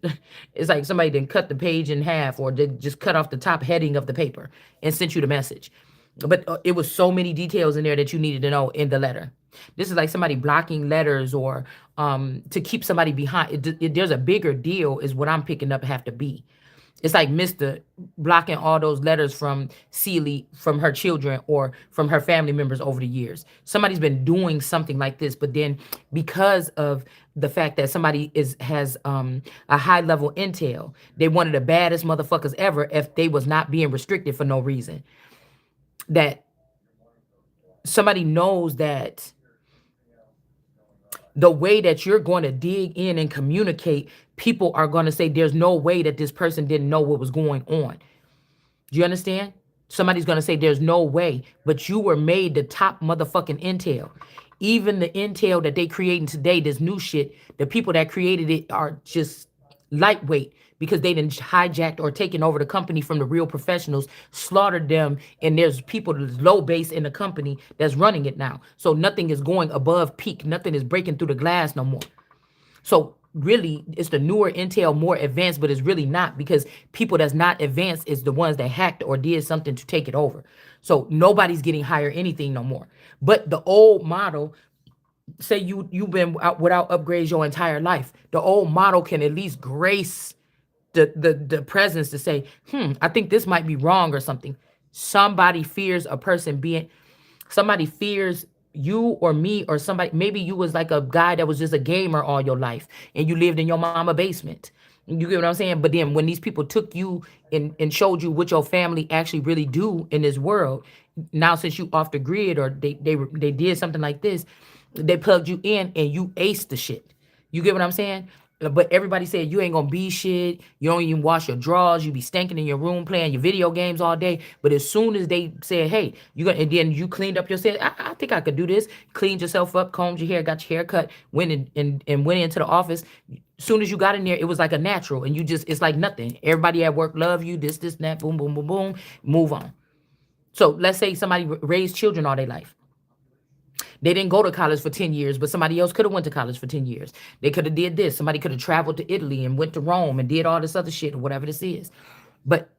it's like somebody didn't cut the page in half or they just cut off the top heading of the paper and sent you the message. But it was so many details in there that you needed to know in the letter. This is like somebody blocking letters or to keep somebody behind. There's a bigger deal is what I'm picking up have to be. It's like Mr. blocking all those letters from Celie, from her children, or from her family members over the years. Somebody's been doing something like this, but then because of the fact that somebody has a high level intel, they one of the baddest motherfuckers ever if they was not being restricted for no reason. That somebody knows that the way that you're going to dig in and communicate, people are going to say there's no way that this person didn't know what was going on. Do you understand? Somebody's going to say there's no way, but you were made the top motherfucking intel. Even the intel that they creating today, this new shit, the people that created it are just lightweight because they didn't hijacked or taken over the company from the real professionals, slaughtered them, and there's people that's low base in the company that's running it now. So nothing is going above peak. Nothing is breaking through the glass no more. So really, it's the newer intel more advanced, but it's really not because people that's not advanced is the ones that hacked or did something to take it over. So nobody's getting higher anything no more. But the old model, say you've been out without upgrades your entire life, the old model can at least grace the presence to say, I think this might be wrong or something. Somebody fears a person being, somebody fears you or me or somebody. Maybe you was like a guy that was just a gamer all your life and you lived in your mama basement. You get what I'm saying? But then when these people took you and showed you what your family actually really do in this world, now since you off the grid or they did something like this, they plugged you in and you aced the shit. You get what I'm saying? But everybody said you ain't gonna be shit. You don't even wash your drawers. You be stinking in your room playing your video games all day. But as soon as they said, "Hey, you gonna," and then you cleaned up yourself. I think I could do this. Cleaned yourself up, combed your hair, got your hair cut, went and went into the office. As soon as you got in there, it was like a natural, and you just it's like nothing. Everybody at work love you. This, and that. Boom, boom, boom, boom. Move on. So let's say somebody raised children all their life. They didn't go to college for 10 years, but somebody else could have went to college for 10 years. They could have did this. Somebody could have traveled to Italy and went to Rome and did all this other shit or whatever this is. But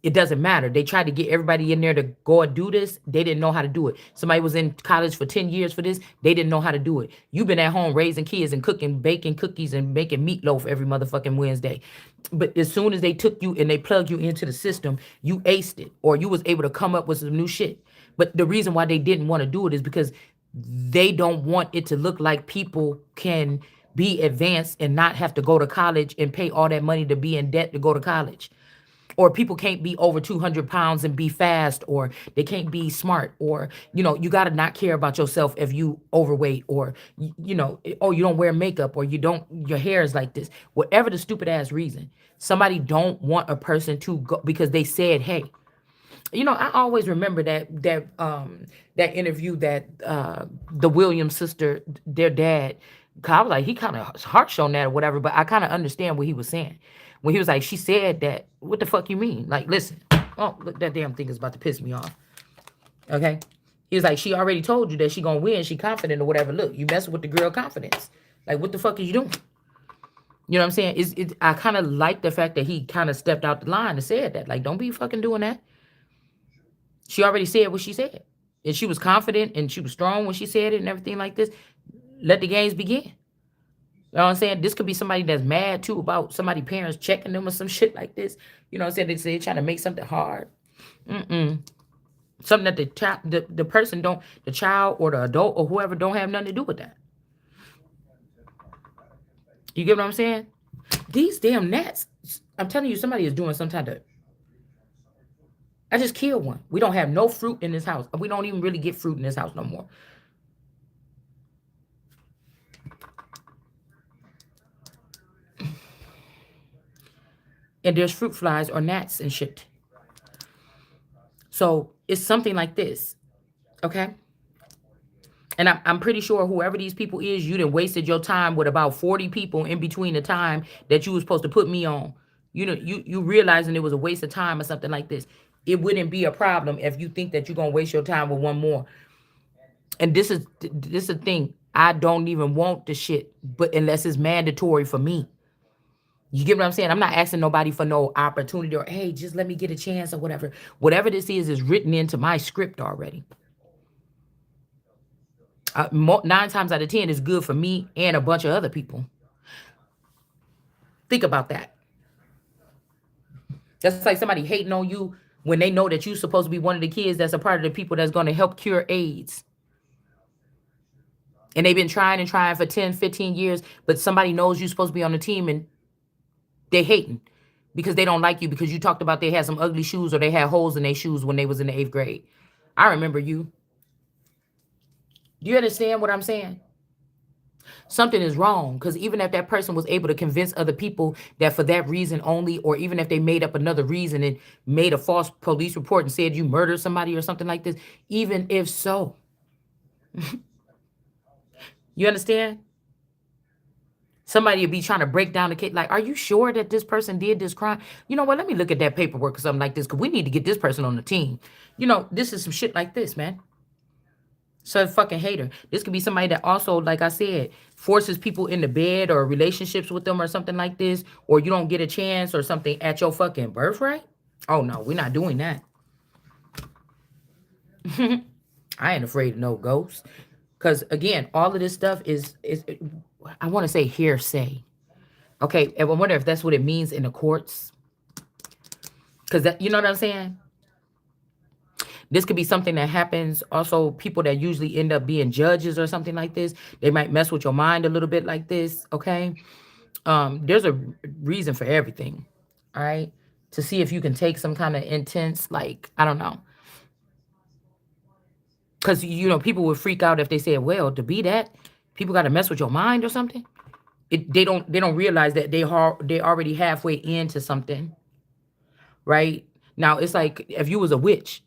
it doesn't matter. They tried to get everybody in there to go and do this. They didn't know how to do it. Somebody was in college for 10 years for this. They didn't know how to do it. You've been at home raising kids and cooking, baking cookies and making meatloaf every motherfucking Wednesday. But as soon as they took you and they plugged you into the system, you aced it or you was able to come up with some new shit. But the reason why they didn't want to do it is because They don't want it to look like people can be advanced and not have to go to college and pay all that money to be in debt to go to college. Or people can't be over 200 pounds and be fast, or they can't be smart, or, you got to not care about yourself if you overweight, or, oh, you don't wear makeup, or you don't, your hair is like this. Whatever the stupid ass reason. Somebody don't want a person to go because they said, hey, I always remember that interview that the Williams sister, their dad, 'cause I was like, he kind of harsh on that or whatever, but I kind of understand what he was saying. When he was like, she said that, what the fuck you mean? Like, listen, oh, look, that damn thing is about to piss me off. Okay. He was like, she already told you that she gonna win, she confident or whatever. Look, you messing with the girl confidence. Like, what the fuck is you doing? You know what I'm saying? I kind of like the fact that he kind of stepped out the line and said that. Like, don't be fucking doing that. She already said what she said. And she was confident and she was strong when she said it and everything like this. Let the games begin. You know what I'm saying? This could be somebody that's mad too about somebody parents checking them or some shit like this. You know what I'm saying? They say they're trying to make something hard. Mm-mm. Something that the person don't, the child or the adult or whoever don't have nothing to do with that. You get what I'm saying? These damn gnats. I'm telling you, somebody is doing some kind of. I just killed one. We don't have no fruit in this house. We don't even really get fruit in this house no more. And there's fruit flies or gnats and shit. So it's something like this. Okay? And I'm pretty sure whoever these people is, you done wasted your time with about 40 people in between the time that you was supposed to put me on. You realizing it was a waste of time or something like this. It wouldn't be a problem if you think that you're gonna waste your time with one more. And this is the thing. I don't even want the shit, but unless it's mandatory for me. You get what I'm saying? I'm not asking nobody for no opportunity or hey, just let me get a chance or whatever. Whatever this is written into my script already. 9 times out of 10 is good for me and a bunch of other people. Think about that. That's like somebody hating on you when they know that you're supposed to be one of the kids that's a part of the people that's going to help cure AIDS. And they've been trying and trying for 10, 15 years, but somebody knows you're supposed to be on the team and they hating because they don't like you because you talked about they had some ugly shoes or they had holes in their shoes when they was in the 8th grade. I remember you. Do you understand what I'm saying? Something is wrong because even if that person was able to convince other people that for that reason only, or even if they made up another reason and made a false police report and said you murdered somebody or something like this, even if so, you understand? Somebody would be trying to break down the case. Like, are you sure that this person did this crime? You know what? Let me look at that paperwork or something like this because we need to get this person on the team. This is some shit like this, man. So fucking hater. This could be somebody that also, like I said, forces people into bed or relationships with them or something like this, or you don't get a chance or something at your fucking birthright. Oh no, we're not doing that. I ain't afraid of no ghosts. Cause again, all of this stuff is I want to say hearsay. Okay, and I wonder if that's what it means in the courts. Cause that, you know what I'm saying? This could be something that happens. Also, people that usually end up being judges or something like this, they might mess with your mind a little bit like this. Okay. There's a reason for everything. All right. To see if you can take some kind of intense, like, I don't know. Because, people would freak out if they said, well, to be that, people got to mess with your mind or something. They don't realize that they already halfway into something. Right. Now, it's like if you was a witch,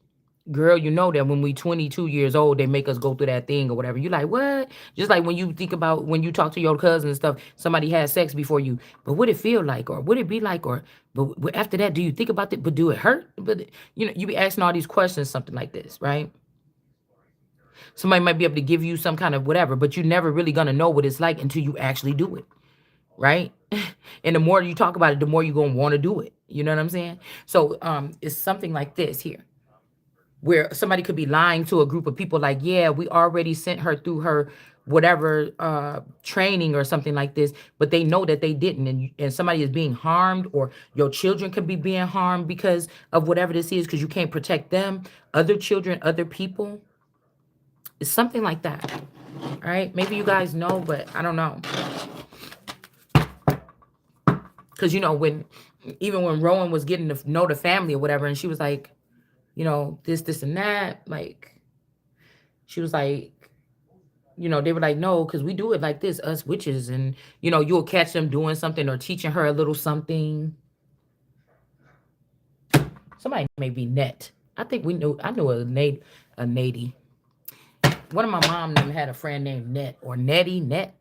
girl, you know that when we 22 years old, they make us go through that thing or whatever. You like, what? Just like when you think about when you talk to your cousin and stuff, somebody had sex before you. But what it feel like? Or what it be like? Or but after that, do you think about it? But do it hurt? But you be asking all these questions, something like this, right? Somebody might be able to give you some kind of whatever, but you're never really gonna know what it's like until you actually do it. Right? And the more you talk about it, the more you're gonna want to do it. You know what I'm saying? So it's something like this here where somebody could be lying to a group of people like, yeah, we already sent her through her whatever training or something like this, but they know that they didn't, and somebody is being harmed, or your children could be being harmed because of whatever this is, because you can't protect them, other children, other people. It's something like that. All right. Maybe you guys know, but I don't know. Because, when even when Rowan was getting to know the family or whatever, and she was like, this, and that, like, she was like, they were like, no, because we do it like this, us witches. And, you'll catch them doing something or teaching her a little something. Somebody may be Net. I think I knew a Nady. One of my mom them had a friend named Net or Nettie, Net,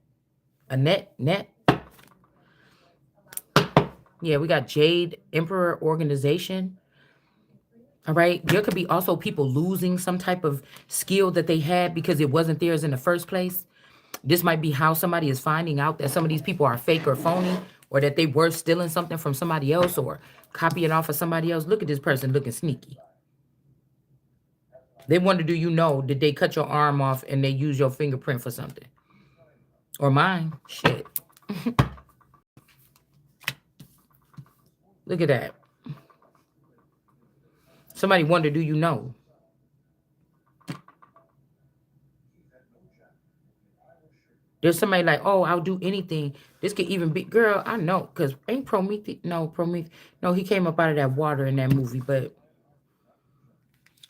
a Net. Yeah, we got Jade Emperor Organization. All right. There could be also people losing some type of skill that they had because it wasn't theirs in the first place. This might be how somebody is finding out that some of these people are fake or phony, or that they were stealing something from somebody else or copying off of somebody else. Look at this person looking sneaky. They wonder, do you know, did they cut your arm off and they use your fingerprint for something? Or mine? Shit. Look at that. Somebody wonder, do you know? There's somebody like, oh, I'll do anything. This could even be, girl, I know, because ain't Prometheus, no, Prometheus, no, he came up out of that water in that movie, but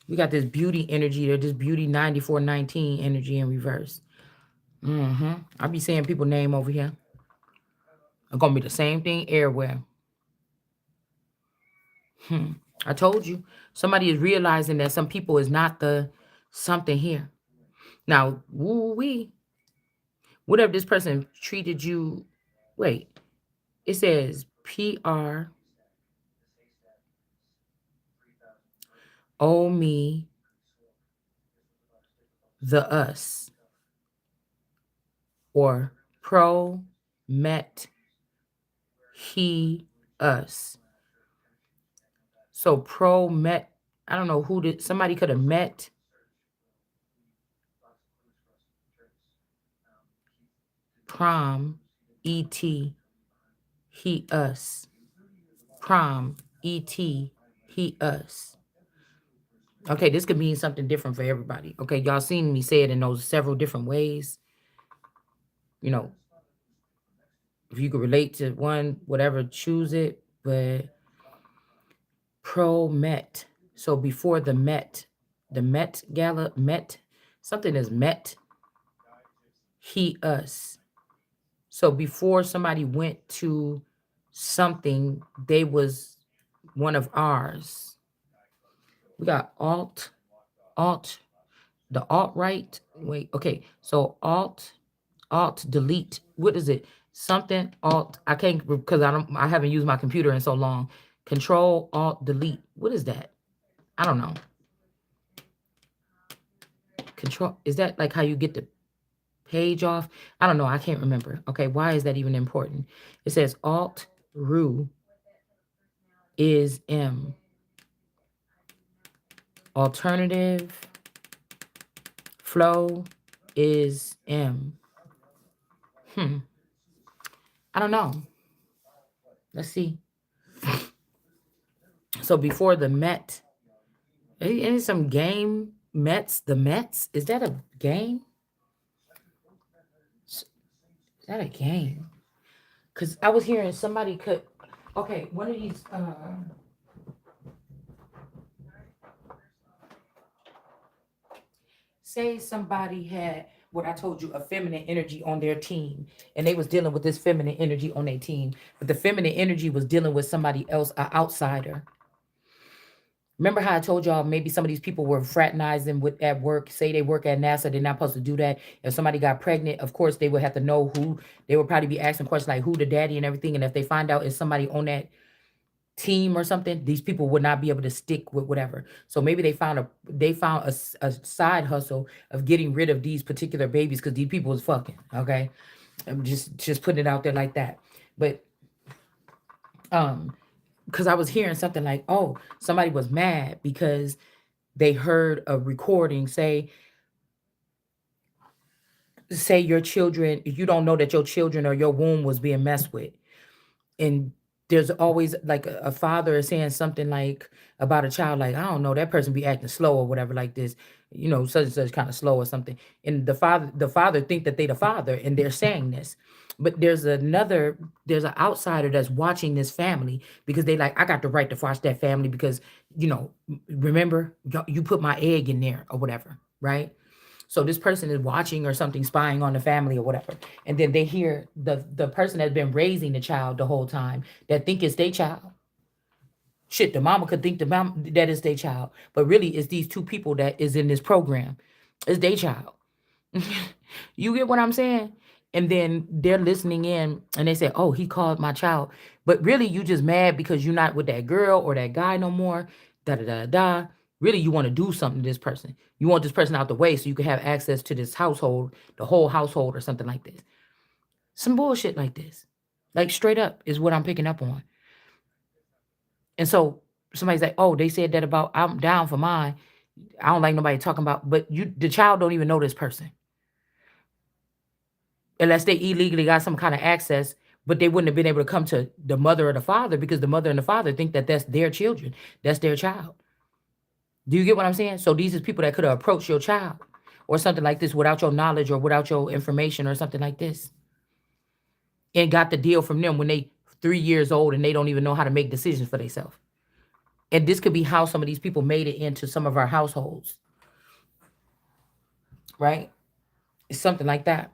we got this beauty energy there, this beauty 9419 energy in reverse. I'll be saying people name over here. It's going to be the same thing everywhere. I told you, somebody is realizing that some people is not the something here. Now, woo-wee, whatever this person treated you, wait, it says PR, oh me, the us, or pro, met, he, us. So pro, met, I don't know who did, somebody could have met. Prom, ET, he, us. Prom, ET, he, us. Okay, this could mean something different for everybody. Okay, y'all seen me say it in those several different ways. You know, if you could relate to one, whatever, choose it. But pro Met. So before the Met Gala, Met, something is Met, he, us. So before somebody went to something, they was one of ours. We got alt, the alt right. Wait, okay. So alt delete. What is it? Something alt. I can't because I haven't used my computer in so long. Control alt delete. What is that? I don't know. Control, is that like how you get the page off? I don't know. I can't remember. Okay, why is that even important? It says alt ru is M. Alternative flow is M. I don't know. Let's see. So before the Met, any some game Mets, the Mets, is that a game? Is that a game? Because I was hearing somebody could. Okay, one of these. Say somebody had what I told you, a feminine energy on their team, and they was dealing with this feminine energy on their team, but the feminine energy was dealing with somebody else, an outsider. Remember how I told y'all maybe some of these people were fraternizing with at work, say they work at NASA, they're not supposed to do that. If somebody got pregnant, of course they would have to know who, they would probably be asking questions like who the daddy and everything. And if they find out it's somebody on that team or something, these people would not be able to stick with whatever. So maybe they found a side hustle of getting rid of these particular babies because these people was fucking. Okay. I'm just putting it out there like that. But because I was hearing something like, oh, somebody was mad because they heard a recording say your children, you don't know that your children or your womb was being messed with. And there's always like a father is saying something like about a child, like, I don't know, that person be acting slow or whatever like this. such and such kind of slow or something. And the father think that they the father, and they're saying this. But there's an outsider that's watching this family, because they like, I got the right to watch that family because, remember, you put my egg in there or whatever, right? So this person is watching or something, spying on the family or whatever. And then they hear the person that's been raising the child the whole time, that think it's their child. Shit, the mama could think the mom that is their child, but really it's these two people that is in this program. It's their child. You get what I'm saying? And then they're listening in and they say, "Oh, he called my child." But really you just mad because you're not with that girl or that guy no more. Da da da da. Really you want to do something to this person. You want this person out the way so you can have access to this household, the whole household or something like this. Some bullshit like this. Like straight up is what I'm picking up on. And so somebody's like, "Oh, they said that about I'm down for mine. I don't like nobody talking about," but the child don't even know this person unless they illegally got some kind of access. But they wouldn't have been able to come to the mother or the father because the mother and the father think that that's their children, that's their child. Do you get what I'm saying? So these is people that could have approached your child or something like this without your knowledge or without your information or something like this, and got the deal from them when they 3 years old and they don't even know how to make decisions for themselves. And this could be how some of these people made it into some of our households, right? It's something like that.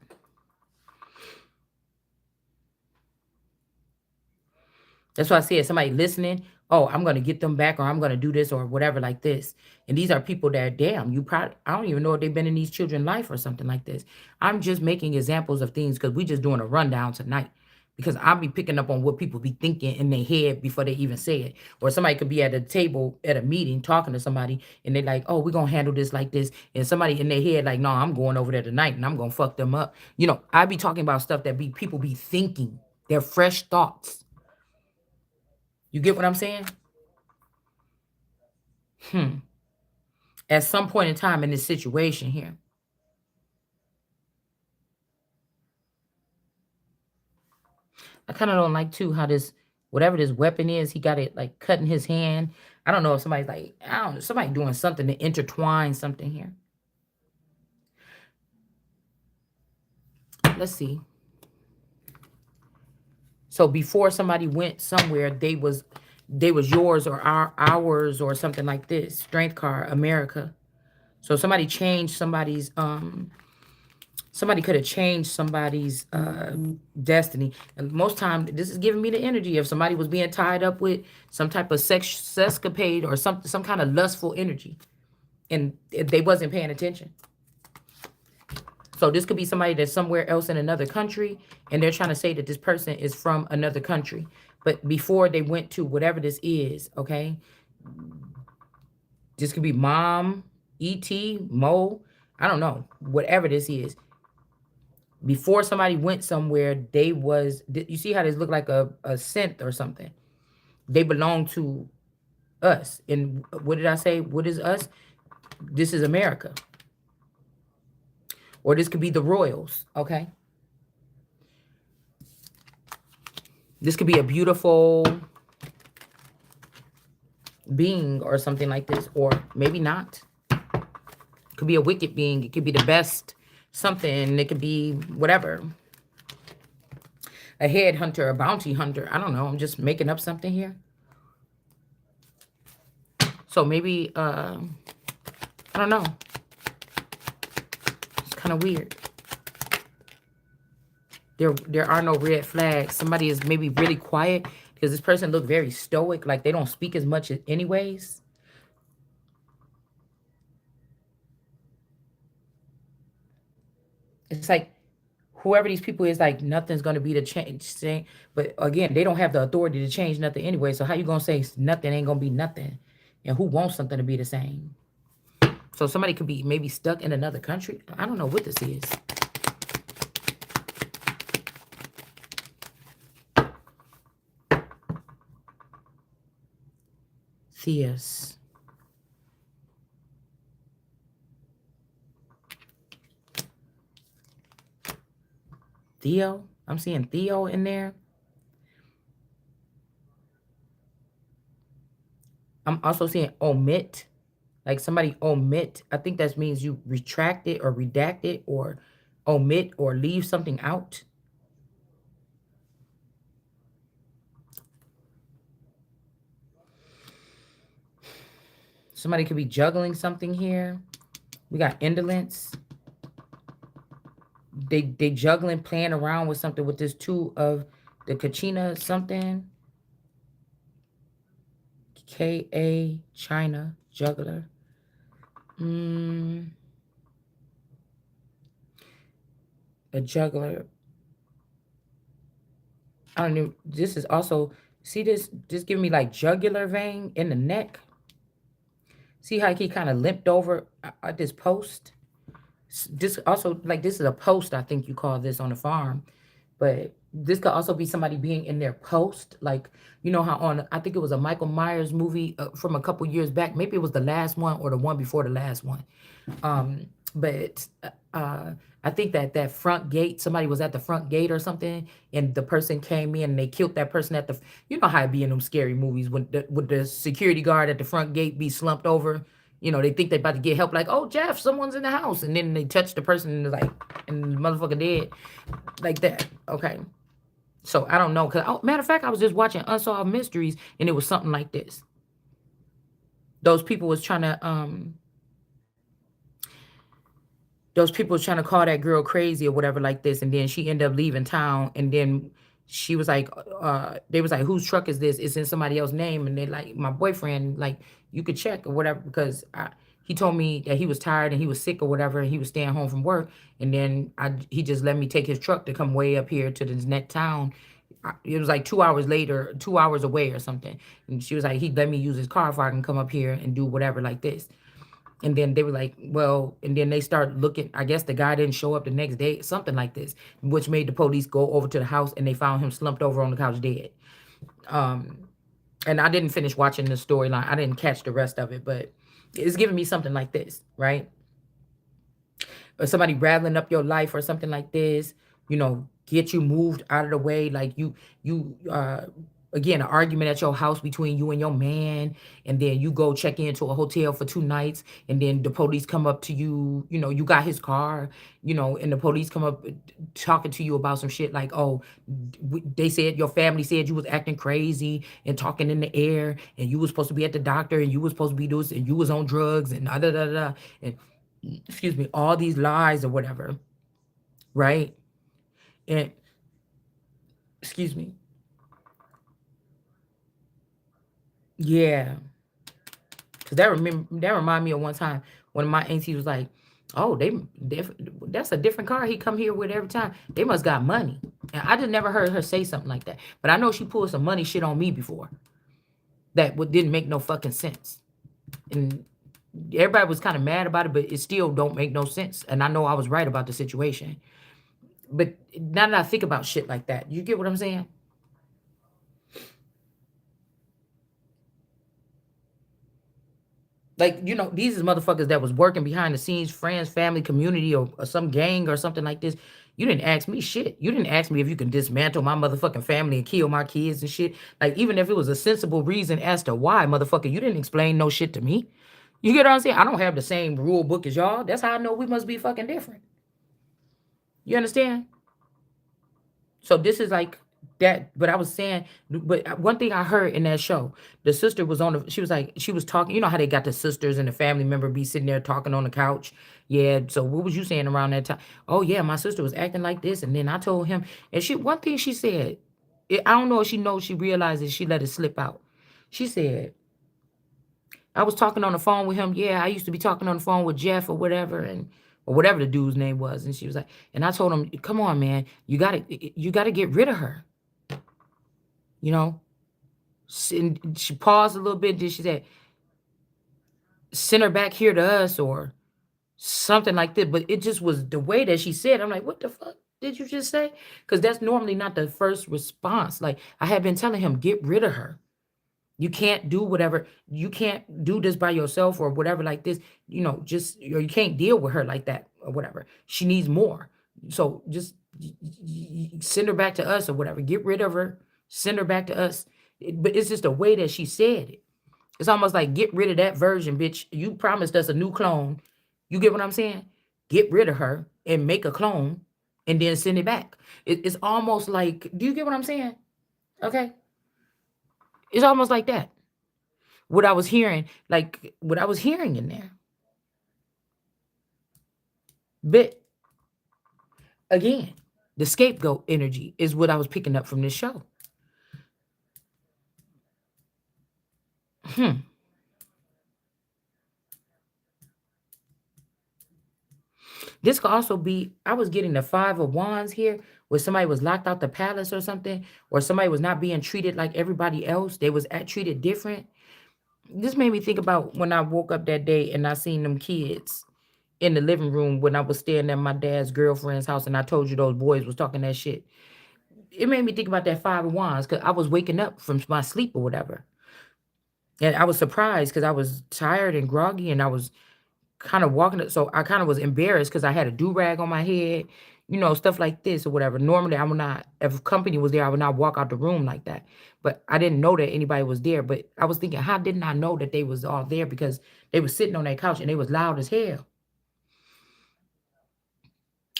That's why I said somebody listening, "Oh, I'm gonna get them back, or I'm gonna do this, or whatever, like this." And these are people that, damn, you probably, I don't even know if they've been in these children's life or something like this. I'm just making examples of things because we just doing a rundown tonight. Because I'll be picking up on what people be thinking in their head before they even say it. Or somebody could be at a table at a meeting talking to somebody and they're like, "Oh, we're gonna handle this like this." And somebody in their head, like, "No, I'm going over there tonight and I'm gonna fuck them up." I be talking about stuff that people be thinking. They're fresh thoughts. You get what I'm saying? Hmm. At some point in time in this situation here, I kind of don't like too how this, whatever this weapon is, he got it like cutting his hand. I don't know if somebody's like, I don't know, somebody doing something to intertwine something here. Let's see. So before somebody went somewhere, they was yours or ours or something like this. Strength card, America. So somebody could have changed somebody's destiny. And most time this is giving me the energy of somebody was being tied up with some type of sexcapade or some kind of lustful energy, and they wasn't paying attention. So this could be somebody that's somewhere else in another country, and they're trying to say that this person is from another country. But before they went to whatever this is, okay, this could be mom, et, mo, I don't know, whatever this is. Before somebody went somewhere, you see how this look like a scent or something. They belong to us. And what did I say? What is us? This is America. Or this could be the royals, okay? This could be a beautiful being or something like this, or maybe not. It could be a wicked being. It could be the best something. It could be whatever. A headhunter, a bounty hunter. I don't know. I'm just making up something here. So maybe, I don't know. It's kind of weird. There are no red flags. Somebody is maybe really quiet because this person look very stoic, like they don't speak as much anyways. It's like whoever these people is, like nothing's gonna be the change thing. But again, they don't have the authority to change nothing anyway. So how you gonna say nothing ain't gonna be nothing? And who wants something to be the same? So somebody could be maybe stuck in another country. I don't know what this is. Theus. Theo. I'm seeing Theo in there. I'm also seeing omit. Like somebody omit. I think that means you retract it or redact it or omit or leave something out. Somebody could be juggling something here. We got indolence. They juggling, playing around with something with this two of the Kachina something. K-A China juggler. Mm, a juggler. I don't know. This is also, see this? This giving me like jugular vein in the neck. See how he kind of limped over at this post. This also like this is a post. I think you call this on the farm, but this could also be somebody being in their post. Like you know how on I think it was a Michael Myers movie from a couple years back. Maybe it was the last one or the one before the last one. Um, but I think that that front gate, somebody was at the front gate or something, and the person came in and they killed that person at the. You know how it be in them scary movies when the security guard at the front gate be slumped over. You know they think they about to get help, like oh Jeff, someone's in the house, and then they touch the person and like and the motherfucker dead, like that. Okay, so I don't know, cause matter of fact, I was just watching Unsolved Mysteries and it was something like this. Those people was trying to those people was trying to call that girl crazy or whatever like this, and then she ended up leaving town, and then she was like they was like whose truck is this, it's in somebody else's name, and they like my boyfriend, like you could check or whatever, because he told me that he was tired and he was sick or whatever and he was staying home from work, and then he just let me take his truck to come way up here to this next town. It was like 2 hours later, 2 hours away or something, and she was like he let me use his car if I can come up here and do whatever like this. And then they were like, well, and then they started looking. I guess the guy didn't show up the next day, something like this, which made the police go over to the house and they found him slumped over on the couch dead. Um, and I didn't finish watching the storyline. I didn't catch the rest of it, but it's giving me something like this, right? Or somebody rattling up your life or something like this, get you moved out of the way. Like you again, an argument at your house between you and your man, and then you go check into a hotel for 2 nights, and then the police come up to you, you got his car, and the police come up talking to you about some shit like, oh, they said your family said you was acting crazy and talking in the air, and you was supposed to be at the doctor, and you was supposed to be this, and you was on drugs, and da da da da, and excuse me, all these lies or whatever, right? And excuse me, yeah, because that remind me of one time when my auntie was like, "Oh, that's a different car he come here with every time. They must got money." And I just never heard her say something like that, but I know she pulled some money shit on me before that didn't make no fucking sense, and everybody was kind of mad about it, but it still don't make no sense. And I know I was right about the situation. But now that I think about shit like that, you get what I'm saying? Like, these is motherfuckers that was working behind the scenes, friends, family, community, or some gang or something like this. You didn't ask me shit. You didn't ask me if you can dismantle my motherfucking family and kill my kids and shit. Like, even if it was a sensible reason as to why, motherfucker, you didn't explain no shit to me. You get what I'm saying? I don't have the same rule book as y'all. That's how I know we must be fucking different. You understand? So this is like that. But I was saying, but one thing I heard in that show, the sister was on the. She was like, she was talking. You know how they got the sisters and the family member be sitting there talking on the couch. Yeah. So what was you saying around that time? Oh yeah, my sister was acting like this, and then I told him, and one thing she said, I don't know if she knows, she realizes she let it slip out. She said, I was talking on the phone with him. Yeah, I used to be talking on the phone with Jeff or whatever, and or whatever the dude's name was. And she was like, and I told him, come on, man, you gotta get rid of her. You know. And she paused a little bit. Then she said, send her back here to us or something like that. But it just was the way that she said. I'm like, what the fuck did you just say? Because that's normally not the first response. Like I had been telling him, get rid of her. You can't do whatever. You can't do this by yourself or whatever like this. Just or you can't deal with her like that or whatever. She needs more. So just send her back to us or whatever. Get rid of her. Send her back to us. But it's just the way that she said it. It's almost like get rid of that version, bitch. You promised us a new clone. You get what I'm saying? Get rid of her and make a clone and then send it back. It's almost like, do you get what I'm saying? Okay. It's almost like that. What I was hearing, like what I was hearing in there. But again, the scapegoat energy is what I was picking up from this show. Hmm. This could also be, I was getting the five of wands here, where somebody was locked out the palace or something, or somebody was not being treated like everybody else. They was treated different. This made me think about when I woke up that day and I seen them kids in the living room when I was staying at my dad's girlfriend's house, and I told you those boys was talking that shit. It made me think about that five of wands because I was waking up from my sleep or whatever. And I was surprised because I was tired and groggy and I was kind of walking it. So I kind of was embarrassed because I had a do-rag on my head, stuff like this or whatever. Normally I would not, if company was there, I would not walk out the room like that. But I didn't know that anybody was there. But I was thinking, how didn't I know that they was all there? Because they was sitting on that couch and they was loud as hell.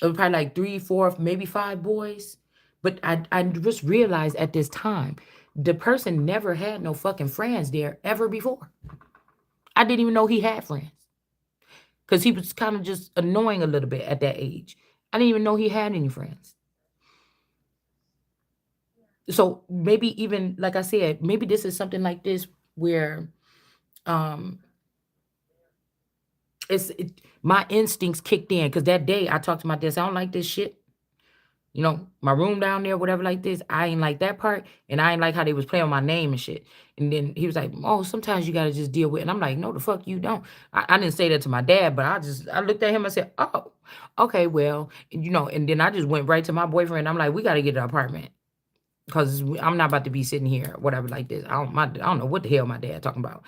It was probably like three, four, maybe five boys. But I just realized at this time, the person never had no fucking friends there ever before. I didn't even know he had friends because he was kind of just annoying a little bit at that age. I didn't even know he had any friends. So maybe even like I said, maybe this is something like this where um my instincts kicked in because that day I talked to my dad. I don't like this shit. My room down there, whatever like this. I ain't like that part, and I ain't like how they was playing on my name and shit. And then he was like, "Oh, sometimes you gotta just deal with it." And I'm like, "No, the fuck you don't." I didn't say that to my dad, but I looked at him and said, "Oh, okay, well, And then I just went right to my boyfriend. I'm like, "We gotta get an apartment because I'm not about to be sitting here, whatever like this. I don't know what the hell my dad talking about."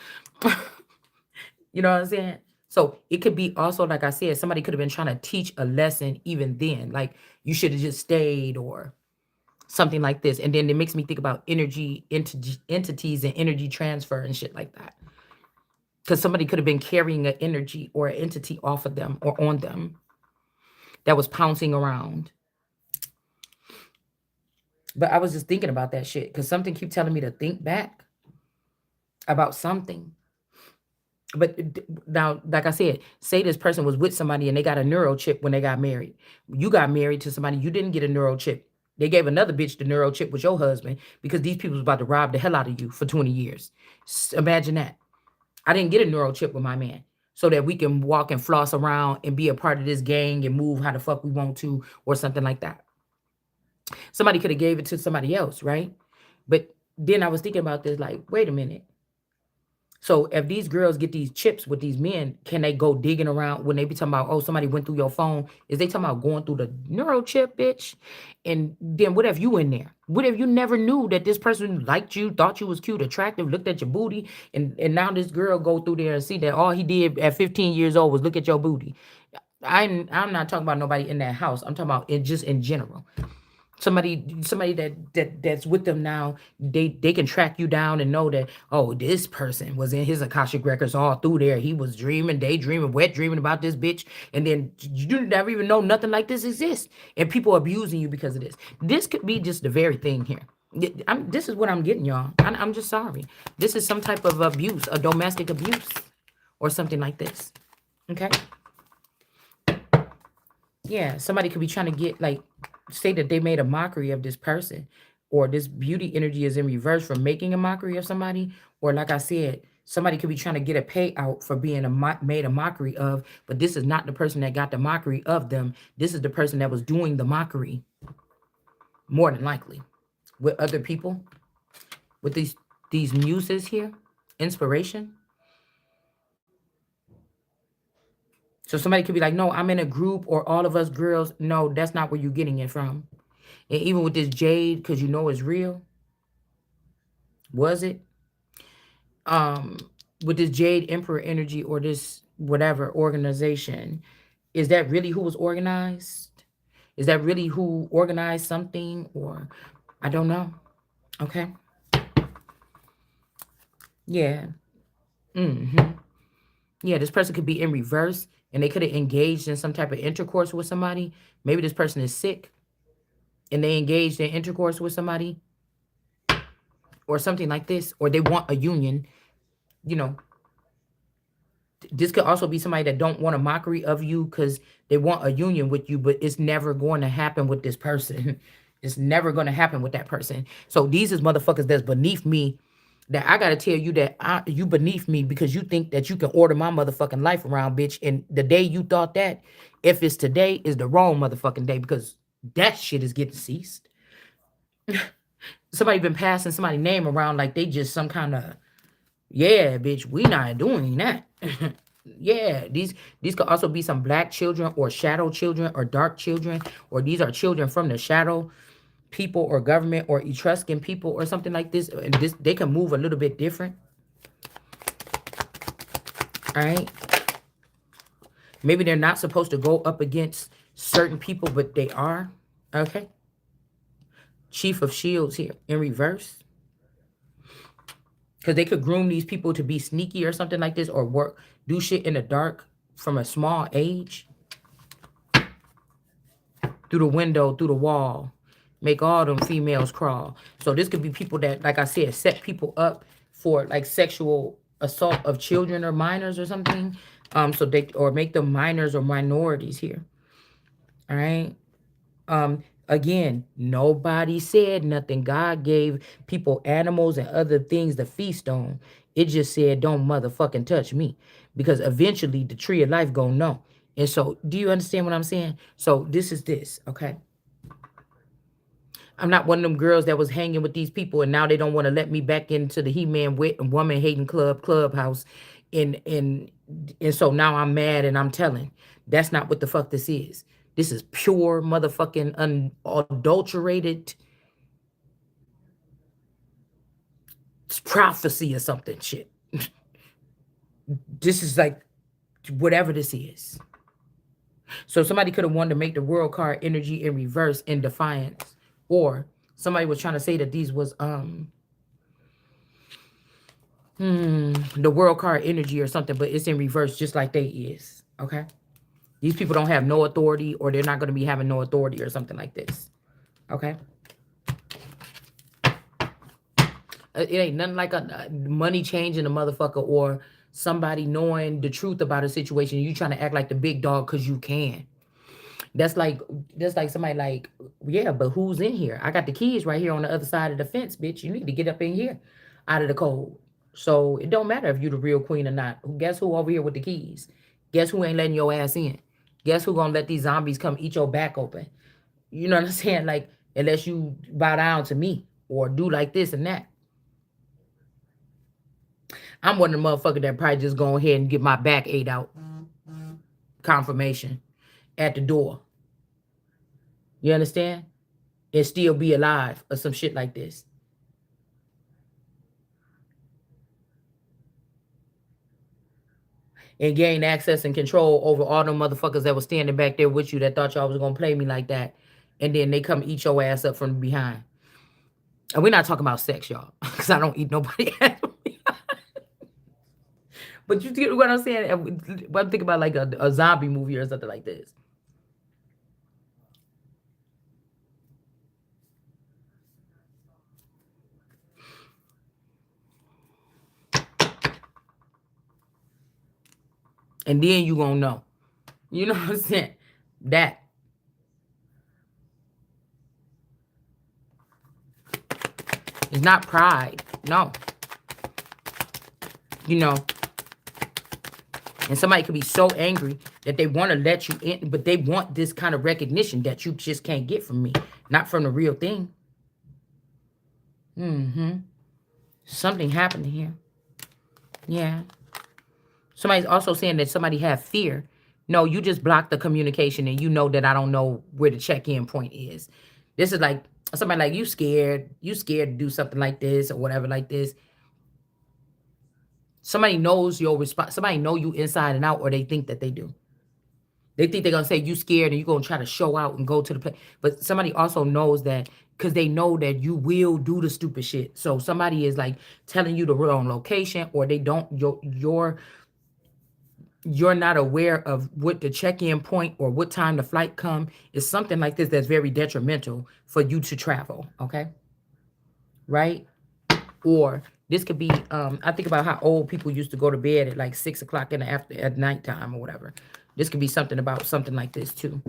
You know what I'm saying? So it could be also, like I said, somebody could have been trying to teach a lesson even then. Like you should have just stayed or something like this. And then it makes me think about entities and energy transfer and shit like that. Because somebody could have been carrying an energy or an entity off of them or on them that was pouncing around. But I was just thinking about that shit because something keep telling me to think back about something. But now, like I said, say this person was with somebody and they got a neural chip when they got married. You got married to somebody, you didn't get a neural chip. They gave another bitch the neural chip with your husband because these people was about to rob the hell out of you for 20 years. Imagine that. I didn't get a neural chip with my man so that we can walk and floss around and be a part of this gang and move how the fuck we want to or something like that. Somebody could have gave it to somebody else, right? But then I was thinking about this like, wait a minute. So if these girls get these chips with these men, can they go digging around when they be talking about, oh, somebody went through your phone? Is they talking about going through the neural chip, bitch? And then what if you in there? What if you never knew that this person liked you, thought you was cute, attractive, looked at your booty, and now this girl go through there and see that all he did at 15 years old was look at your booty? I'm not talking about nobody in that house. I'm talking about just in general. Somebody that's with them now, they can track you down and know that, oh, this person was in his Akashic records all through there. He was dreaming, daydreaming, wet dreaming about this bitch, and then you never even know nothing like this exists, and people abusing you because of this. This could be just the very thing here. This is what I'm getting, y'all. I'm just sorry. This is some type of abuse, a domestic abuse, or something like this. Okay. Yeah, somebody could be trying to get like say that they made a mockery of this person, or this beauty energy is in reverse for making a mockery of somebody, or like I said, somebody could be trying to get a payout for being made a mockery of, but this is not the person that got the mockery of them. This is the person that was doing the mockery, more than likely, with other people, with these muses here, inspiration. So somebody could be like, no, I'm in a group or all of us girls. No, that's not where you're getting it from. And even with this jade, because you know it's real, was it? Um, with this jade emperor energy or this whatever organization, is that really who was organized? Is that really who organized something? Or I don't know. Okay. Yeah. Hmm. Yeah, this person could be in reverse and they could have engaged in some type of intercourse with somebody. Maybe this person is sick and they engaged in intercourse with somebody or something like this, or they want a union. You know, this could also be somebody that don't want a mockery of you because they want a union with you, but it's never going to happen with this person. It's never going to happen with that person. So these is motherfuckers that's beneath me, that I gotta tell you that you beneath me because you think that you can order my motherfucking life around, bitch. And the day you thought that, if it's today, is the wrong motherfucking day, because that shit is getting ceased. Somebody been passing somebody's name around like they just some kind of, yeah, bitch, we not doing that. Yeah, these could also be some black children or shadow children or dark children, or these are children from the shadow people or government or Etruscan people or something like this. And this, they can move a little bit different. All right. Maybe they're not supposed to go up against certain people, but they are. Okay. Chief of Shields here in reverse. Because they could groom these people to be sneaky or something like this, or work, do shit in the dark from a small age. Through the window, through the wall. Make all them females crawl. So this could be people that, like I said, set people up for like sexual assault of children or minors or something. So they, or make them minors or minorities here. All right. Again, nobody said nothing. God gave people animals and other things to feast on. It just said, don't motherfucking touch me. Because eventually the tree of life gonna know. And so, do you understand what I'm saying? So this is this, okay? I'm not one of them girls that was hanging with these people and now they don't want to let me back into the He-Man woman hating clubhouse. And and so now I'm mad and I'm telling. That's not what the fuck this is. This is pure motherfucking unadulterated prophecy or something shit. This is like whatever this is. So somebody could have wanted to make the world card energy in reverse in defiance. Or somebody was trying to say that these was the world card energy or something, but it's in reverse just like they is. Okay. These people don't have no authority, or they're not going to be having no authority or something like this. Okay. It ain't nothing like a money changing a motherfucker, or somebody knowing the truth about a situation. You trying to act like the big dog because you can. That's like somebody like, yeah, but who's in here? I got the keys right here on the other side of the fence, bitch. You need to get up in here out of the cold. So it don't matter if you the real queen or not. Guess who over here with the keys? Guess who ain't letting your ass in? Guess who gonna let these zombies come eat your back open? You know what I'm saying? Like, unless you bow down to me or do like this and that. I'm one of the motherfuckers that probably just go ahead and get my back ate out. Confirmation at the door. You understand? And still be alive or some shit like this. And gain access and control over all them motherfuckers that was standing back there with you that thought y'all was gonna play me like that. And then they come eat your ass up from behind. And we're not talking about sex, y'all. Because I don't eat nobody ass from behind. But you get what I'm saying? I'm thinking about like a zombie movie or something like this. And then you gonna know. You know what I'm saying? That. It's not pride. No. You know. And somebody could be so angry that they want to let you in, but they want this kind of recognition that you just can't get from me. Not from the real thing. Something happened here. Yeah. Somebody's also saying that somebody have fear. No, you just block the communication and you know that I don't know where the check-in point is. This is like somebody like, you scared. You scared to do something like this or whatever like this. Somebody knows your response. Somebody know you inside and out, or they think that they do. They think they're gonna say you scared and you're gonna try to show out and go to the place. But somebody also knows that because they know that you will do the stupid shit. So somebody is like telling you the wrong location, or they don't you're not aware of what the check-in point or what time the flight come. Is something like this that's very detrimental for you to travel. Okay, right? Or this could be I think about how old people used to go to bed at like 6 o'clock in the after at nighttime or whatever. This could be something about something like this too.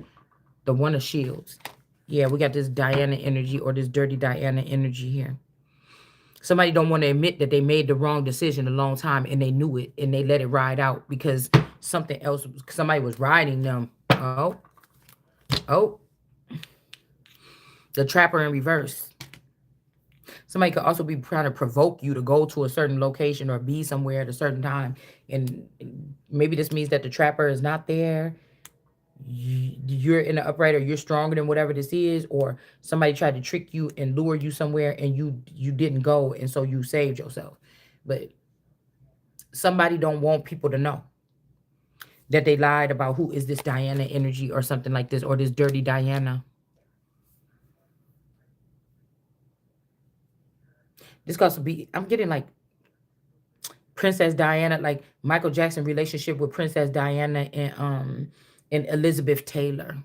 The one of shields. Yeah, we got this Diana energy or this dirty Diana energy here. Somebody don't want to admit that they made the wrong decision a long time and they knew it and they let it ride out because something else, somebody was riding them. Oh, oh, the trapper in reverse. Somebody could also be trying to provoke you to go to a certain location or be somewhere at a certain time. And maybe this means that the trapper is not there. You're in the upright, or you're stronger than whatever this is, or somebody tried to trick you and lure you somewhere and you didn't go, and so you saved yourself. But somebody don't want people to know that they lied about who is this Diana energy or something like this, or this dirty Diana. This got to be, I'm getting like Princess Diana, like Michael Jackson relationship with Princess Diana and Elizabeth Taylor.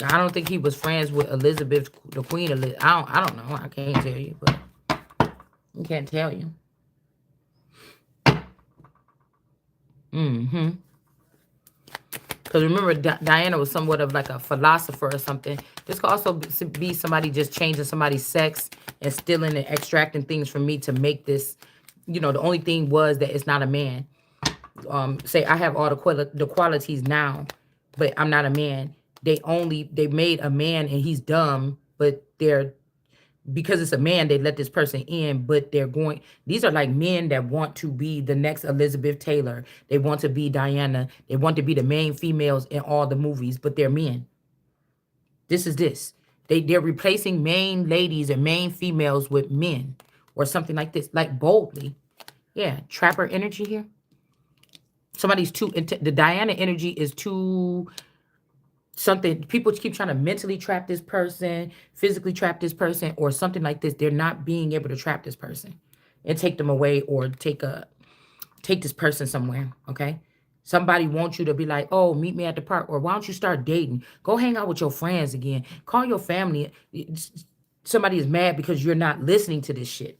I don't think he was friends with Elizabeth, the Queen Elizabeth. I don't know. I can't tell you, but I can't tell you. Mm-hmm. Because remember, Diana was somewhat of like a philosopher or something. This could also be somebody just changing somebody's sex and stealing and extracting things from me to make this. The only thing was that it's not a man. Say I have all the qualities now, but I'm not a man. They made a man and he's dumb, but they're because it's a man, they let this person in, but these are like men that want to be the next Elizabeth Taylor. They want to be Diana. They want to be the main females in all the movies, but they're men. This is this. They're replacing main ladies and main females with men or something like this, like boldly. Yeah, trapper energy here. Somebody's too, the Diana energy is too something. People keep trying to mentally trap this person, physically trap this person, or something like this. They're not being able to trap this person and take them away, or take this person somewhere. Okay, somebody wants you to be like, oh, meet me at the park, or why don't you start dating, go hang out with your friends again, call your family. Somebody is mad because you're not listening to this shit.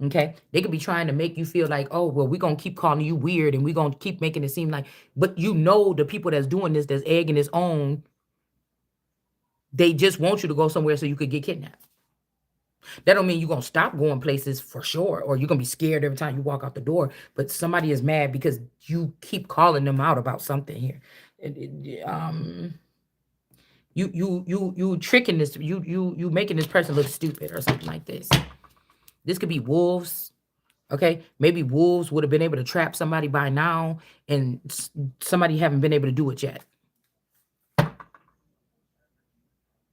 Okay, they could be trying to make you feel like, oh, well, we're gonna keep calling you weird and we're gonna keep making it seem like, but the people that's doing this, that's egging this on, they just want you to go somewhere so you could get kidnapped. That don't mean you're gonna stop going places for sure, or you're gonna be scared every time you walk out the door. But somebody is mad because you keep calling them out about something here. You tricking this, you making this person look stupid or something like this. This could be wolves. Okay, maybe wolves would have been able to trap somebody by now, and somebody haven't been able to do it yet.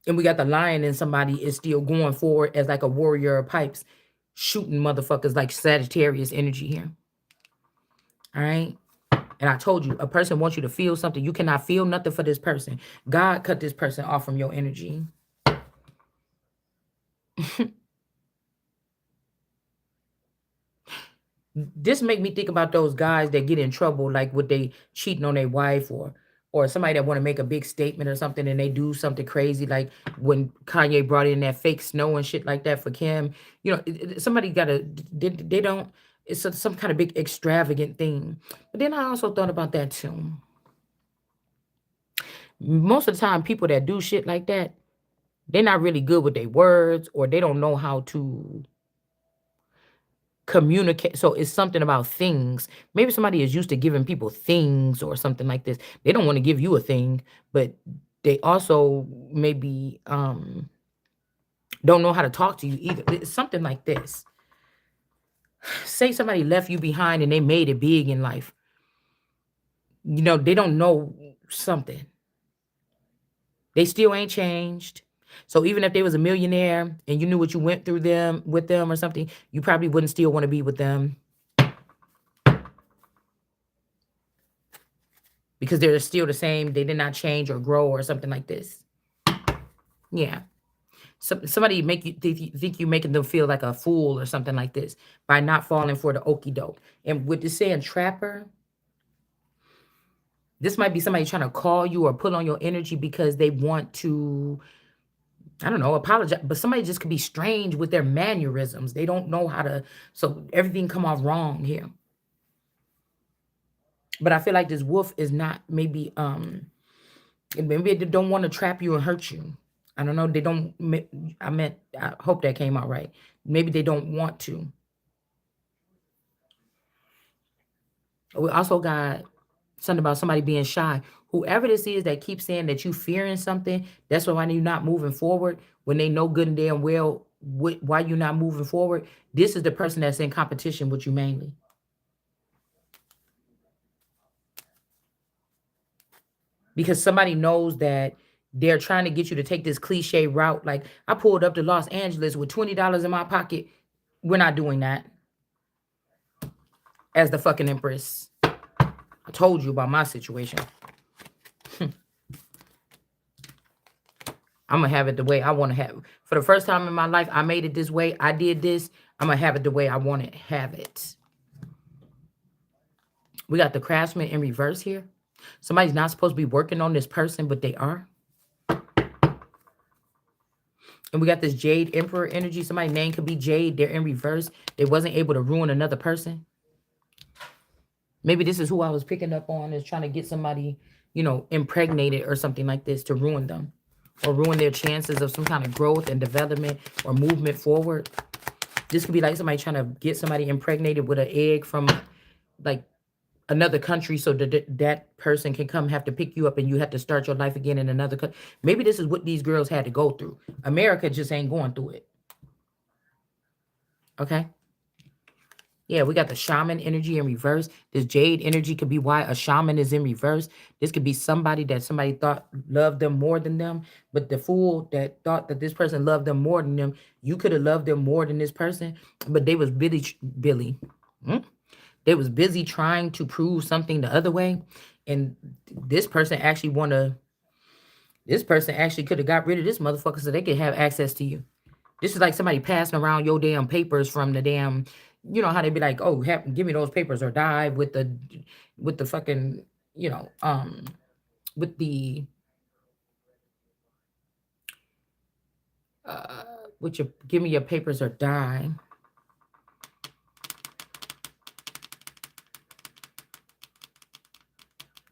And we got the lion, and somebody is still going forward as like a warrior of pipes, shooting motherfuckers like Sagittarius energy here. All right. And I told you, a person wants you to feel something. You cannot feel nothing for this person. God cut this person off from your energy. This make me think about those guys that get in trouble, like with they cheating on their wife, or somebody that want to make a big statement or something, and they do something crazy, like when Kanye brought in that fake snow and shit like that for Kim. Somebody gotta, they don't, it's some kind of big extravagant thing. But then I also thought about that too. Most of the time, people that do shit like that, they're not really good with their words, or they don't know how to communicate. So it's something about things. Maybe somebody is used to giving people things or something like this. They don't want to give you a thing, but they also maybe don't know how to talk to you either. It's something like this. Say somebody left you behind and they made it big in life. They don't know something. They still ain't changed. So even if they was a millionaire and you knew what you went through them with them or something, you probably wouldn't still want to be with them because they're still the same. They did not change or grow or something like this. Yeah. So, somebody make you think you making them feel like a fool or something like this by not falling for the okey doke. And with this saying trapper, this might be somebody trying to call you or pull on your energy because they want to, I don't know, apologize. But somebody just could be strange with their mannerisms. They don't know how to, so everything come off wrong here. But I feel like this wolf is not maybe they don't want to trap you and hurt you. I don't know. They don't. I hope that came out right. Maybe they don't want to. We also got something about somebody being shy. Whoever this is that keeps saying that you fearing something, that's why you're not moving forward. When they know good and damn well why you're not moving forward, this is the person that's in competition with you mainly. Because somebody knows that they're trying to get you to take this cliche route. Like, I pulled up to Los Angeles with $20 in my pocket. We're not doing that as the fucking Empress. I told you about my situation. I'm gonna have it the way I want to have it. For the first time in my life, I made it this way. I did this. I'm gonna have it the way I want to have it. We got the craftsman in reverse here. Somebody's not supposed to be working on this person, but they are. And we got this Jade Emperor energy. Somebody's name could be Jade. They're in reverse. They wasn't able to ruin another person. Maybe this is who I was picking up on, is trying to get somebody, impregnated or something like this to ruin them or ruin their chances of some kind of growth and development or movement forward. This could be like somebody trying to get somebody impregnated with an egg from like another country so that person can come have to pick you up and you have to start your life again in another country. Maybe this is what these girls had to go through. America just ain't going through it. Okay. Yeah, we got the shaman energy in reverse. This jade energy could be why a shaman is in reverse. This could be somebody that somebody thought loved them more than them, but the fool that thought that this person loved them more than them, you could have loved them more than this person, but they was Billy. Hmm? They was busy trying to prove something the other way, and this person actually wanna. This person actually could have got rid of this motherfucker so they could have access to you. This is like somebody passing around your damn papers from the damn, how they be like, oh, give me those papers or die with the fucking, with the, uh, with your, give me your papers or die.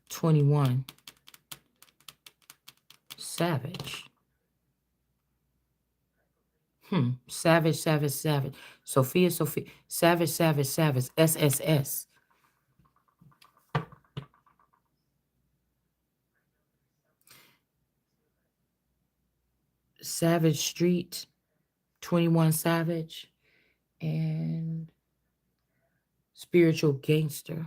21. Savage. Savage, savage, savage. Sophia, Sophia. Savage, savage, savage. SSS. Savage Street. 21 Savage. And Spiritual Gangster.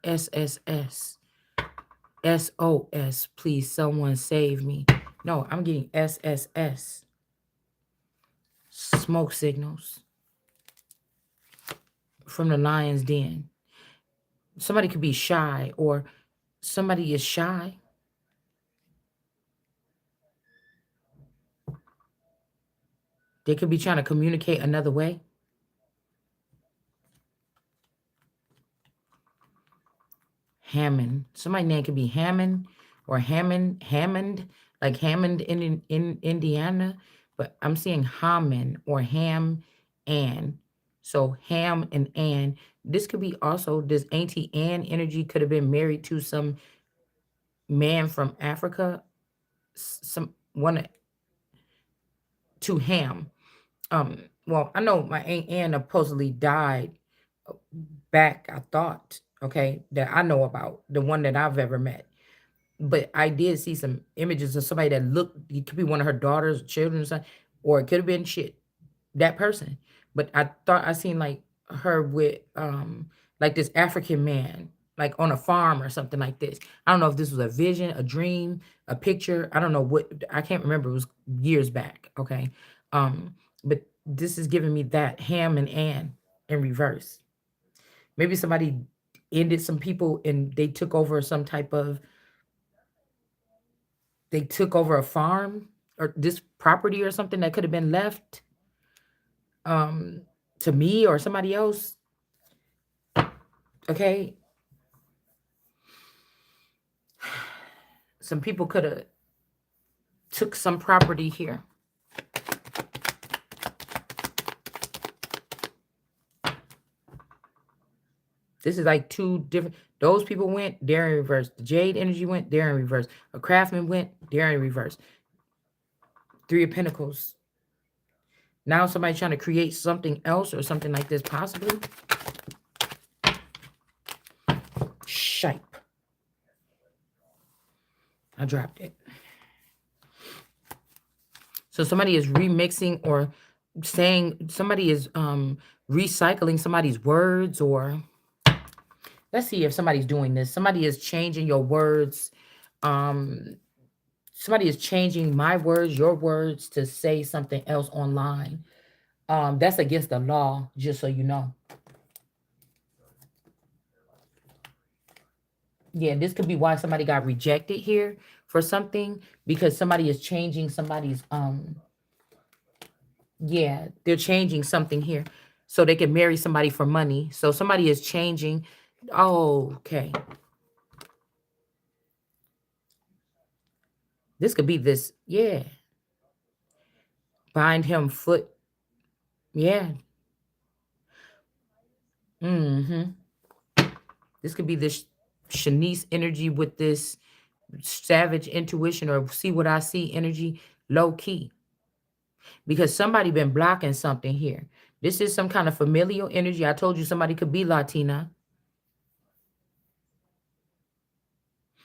SSS. SOS. Please, someone save me. No, I'm getting SSS. Smoke signals from the lion's den. Somebody could be shy, or somebody is shy. They could be trying to communicate another way. Hammond. Somebody's name could be Hammond or Hammond, like Hammond in Indiana. But I'm seeing Hammond or Ham Ann. So Ham and Ann. This could be also this Auntie Ann energy could have been married to some man from Africa. Some one to Ham. Well, I know my Aunt Ann supposedly died back, I thought, okay, that I know about, the one that I've ever met. But I did see some images of somebody that looked, it could be one of her daughters, children, or something, or it could have been shit, that person. But I thought I seen like her with like this African man. like on a farm or something like this. I don't know if this was a vision, a dream, a picture. I don't know what, I can't remember. It was years back. Okay. But this is giving me that Ham and Ann in reverse. Maybe somebody ended some people and they took over some type of, they took over a farm or this property or something that could have been left um to me or somebody else. Okay. Some people could have took some property here. This is like two different. Those people went there in reverse. The Jade energy went there in reverse. A Craftsman went there in reverse. Three of Pentacles. Now somebody trying to create something else or something like this, possibly. Shipe. I dropped it. So somebody is remixing or saying, somebody is recycling somebody's words, or let's see if somebody's doing this. Somebody is changing your words. Somebody is changing my words, your words, to say something else online. That's against the law, just so you know. Yeah, this could be why somebody got rejected here for something, because somebody is changing somebody's yeah, they're changing something here so they can marry somebody for money. So somebody is changing. Oh, okay. This could be this. Yeah. Bind him foot. Yeah. Mm-hmm. This could be this Shanice energy with this savage intuition, or see what I see energy, low key, because somebody been blocking something here. This is some kind of familial energy. I told you somebody could be Latina.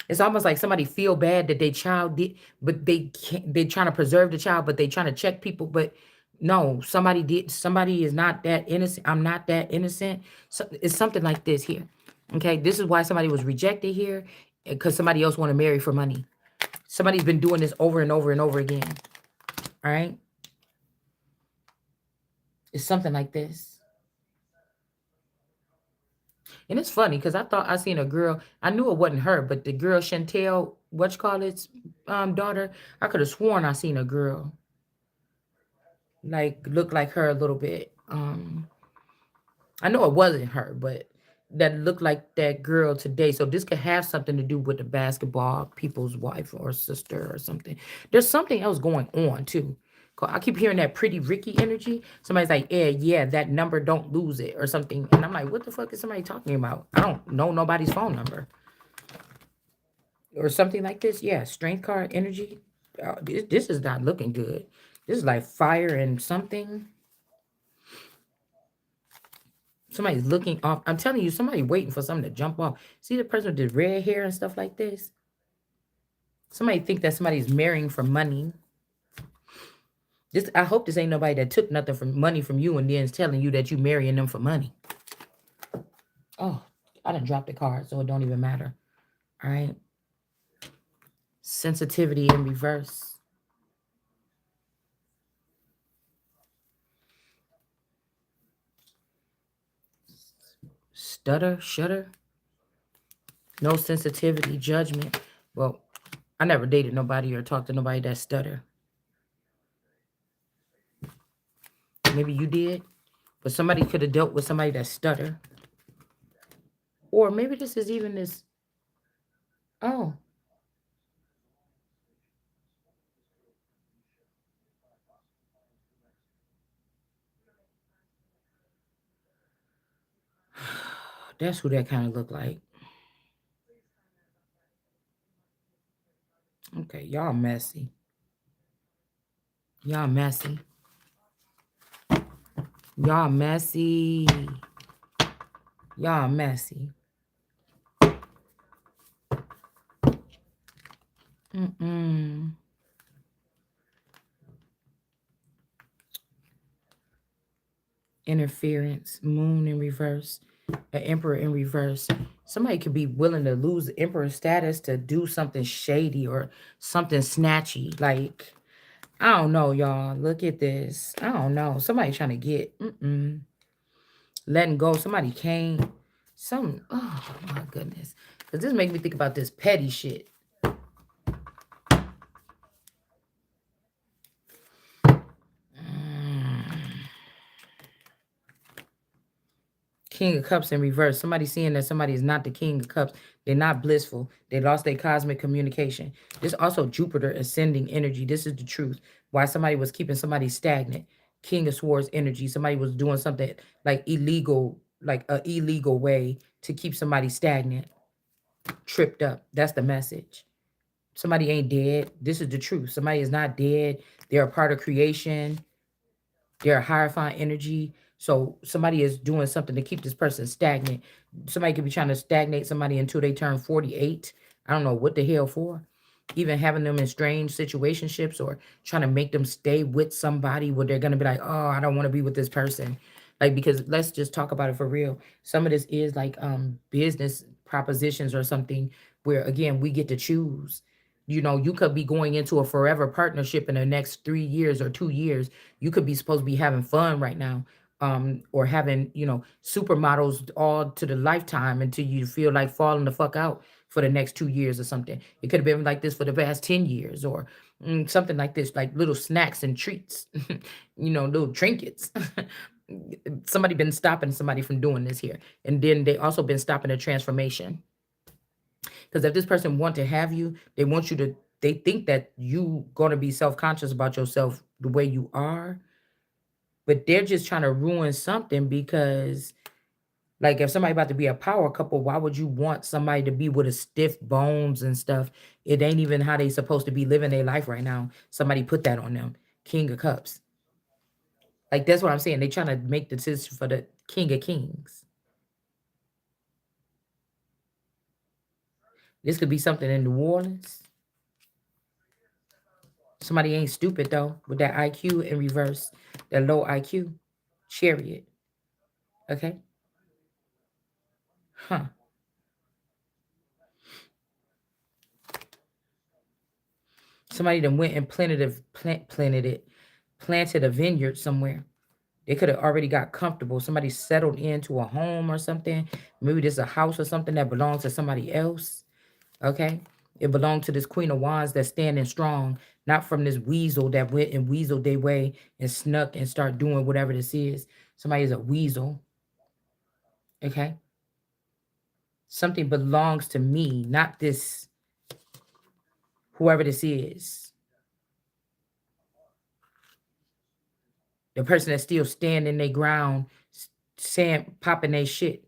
It's almost like somebody feel bad that their child did, but they can't, they're trying to preserve the child, but they trying to check people. But no, somebody did, somebody is not that innocent. I'm not that innocent. So it's something like this here. Okay, this is why somebody was rejected here, because somebody else want to marry for money. Somebody's been doing this over and over and over again. All right. It's something like this. And it's funny because I thought I seen a girl. I knew it wasn't her, but the girl Chantel, what you call it, daughter. I could have sworn I seen a girl like look like her a little bit. I know it wasn't her, but that looked like that girl today. So this could have something to do with the basketball people's wife or sister or something. There's something else going on too. I keep hearing that pretty Ricky energy. Somebody's like, yeah, that number, don't lose it or something. And I'm like, what the fuck is somebody talking about? I don't know nobody's phone number or something like this. Yeah, strength card energy. This is not looking good. This is like fire and something. Somebody's looking off. I'm telling you, somebody waiting for something to jump off. See the person with the red hair and stuff like this? Somebody think that somebody's marrying for money. This, I hope this ain't nobody that took nothing from money from you and then is telling you that you marrying them for money. Oh, I done dropped the card, so it don't even matter. All right. Sensitivity in reverse. Stutter, shudder. No sensitivity, judgment. Well, I never dated nobody or talked to nobody that stutter. Maybe you did, but somebody could have dealt with somebody that stutter. Or maybe this is even this. Oh, that's who that kind of look like. Okay, y'all messy. Y'all messy. Y'all messy. Y'all messy. Mm-mm. Interference. Moon in reverse. An emperor in reverse. Somebody could be willing to lose emperor status to do something shady or something snatchy. Like, I don't know, y'all. Look at this. I don't know. Somebody trying to get letting go. Somebody came. Some. Oh my goodness. Because this makes me think about this petty shit. King of Cups in reverse. Somebody seeing that somebody is not the King of Cups. They're not blissful. They lost their cosmic communication. This also Jupiter ascending energy. This is the truth. Why somebody was keeping somebody stagnant. King of Swords energy. Somebody was doing something like illegal, like a illegal way to keep somebody stagnant, tripped up. That's the message. Somebody ain't dead. This is the truth. Somebody is not dead. They're a part of creation. They're a hierophant energy. So somebody is doing something to keep this person stagnant. Somebody could be trying to stagnate somebody until they turn 48. I don't know what the hell for. Even having them in strange situationships or trying to make them stay with somebody where they're going to be like, oh, I don't want to be with this person. Like, because let's just talk about it for real. Some of this is like business propositions or something where, again, we get to choose. You know, you could be going into a forever partnership in the next 3 years or 2 years. You could be supposed to be having fun right now, or having, supermodels all to the lifetime until you feel like falling the fuck out for the next 2 years or something. It could have been like this for the past 10 years or something like this, like little snacks and treats, little trinkets. Somebody been stopping somebody from doing this here. And then they also been stopping the transformation. Because if this person want to have you, they think that you gonna be self-conscious about yourself the way you are, but they're just trying to ruin something because like if somebody about to be a power couple, why would you want somebody to be with a stiff bones and stuff? It ain't even how they supposed to be living their life right now. Somebody put that on them. King of Cups. Like that's what I'm saying. They trying to make the decision for the King of Kings. This could be something in New Orleans. Somebody ain't stupid though with that IQ in reverse, that low IQ. Chariot. Okay. Huh. Somebody that went and planted a vineyard somewhere. They could have already got comfortable. Somebody settled into a home or something. Maybe there's a house or something that belongs to somebody else. Okay. It belonged to this Queen of Wands that's standing strong, not from this weasel that went and weaseled their way and snuck and start doing whatever this is. Somebody is a weasel. Okay. Something belongs to me, not this, whoever this is. The person that's still standing their ground, saying, popping their shit.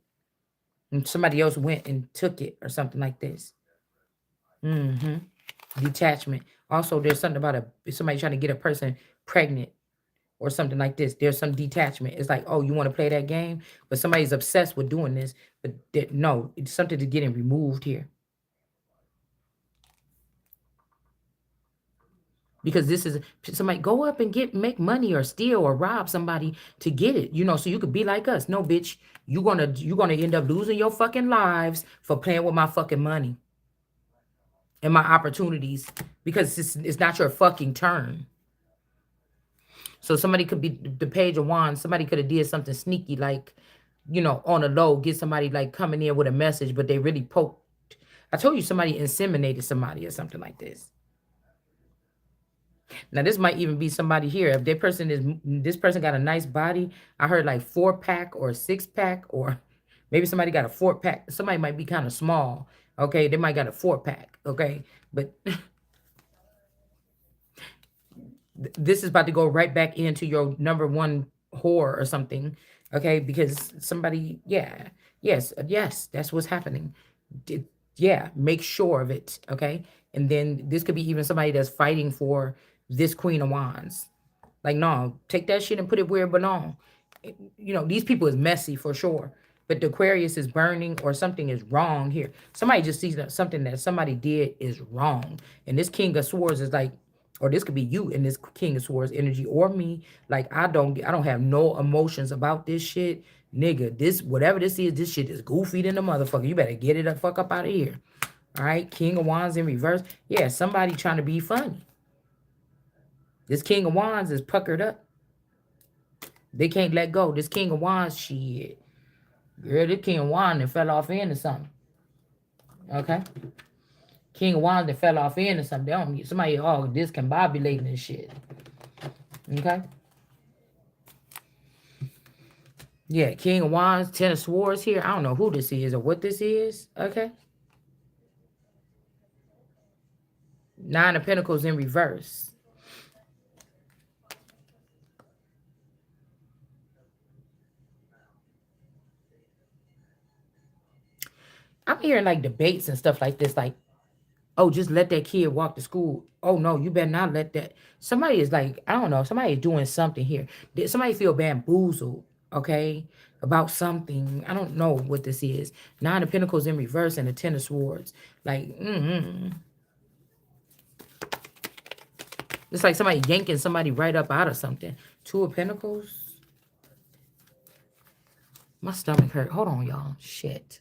And somebody else went and took it or something like this. Mm-hmm. Detachment. Also, there's something about somebody trying to get a person pregnant or something like this. There's some detachment. It's like, oh, you want to play that game? But somebody's obsessed with doing this. But no, it's something to getting removed here. Because this is somebody go up and make money or steal or rob somebody to get it, so you could be like us. No, bitch, you're gonna end up losing your fucking lives for playing with my fucking money and my opportunities because it's not your fucking turn. So somebody could be the Page of Wands. Somebody could have did something sneaky, like, on the low, get somebody like coming in with a message, but they really poked. I told you somebody inseminated somebody or something like this. Now this might even be somebody here. If this person got a nice body, I heard like 4-pack or 6-pack, or maybe somebody got a 4-pack. Somebody might be kind of small. Okay, they might got a 4-pack. Okay, but this is about to go right back into your number one whore or something. Okay, because somebody, yeah, yes, that's what's happening. Yeah, make sure of it. Okay, and then this could be even somebody that's fighting for this Queen of Wands. Like, no, take that shit and put it where it belongs. These people is messy for sure. But the Aquarius is burning or something is wrong here. Somebody just sees that something that somebody did is wrong. And this King of Swords is like, or this could be you in this King of Swords energy or me. Like, I don't have no emotions about this shit. Nigga, this, whatever this is, this shit is goofy than the motherfucker. You better get it the fuck up out of here. All right, King of Wands in reverse. Yeah, somebody trying to be funny. This King of Wands is puckered up. They can't let go. This King of Wands, shit. Girl, this King of Wands that fell off into something. Okay? King of Wands that fell off into something. They don't need somebody all discombobulating and shit. Okay? Yeah, King of Wands, Ten of Swords here. I don't know who this is or what this is. Okay? Nine of Pentacles in reverse. I'm hearing like debates and stuff like this. Like, oh, just let that kid walk to school. Oh, no, you better not let that. Somebody is like, I don't know. Somebody is doing something here. Somebody feel bamboozled, okay, about something. I don't know what this is. Nine of Pentacles in reverse and the Ten of Swords. Like, It's like somebody yanking somebody right up out of something. Two of Pentacles. My stomach hurt. Hold on, y'all. Shit.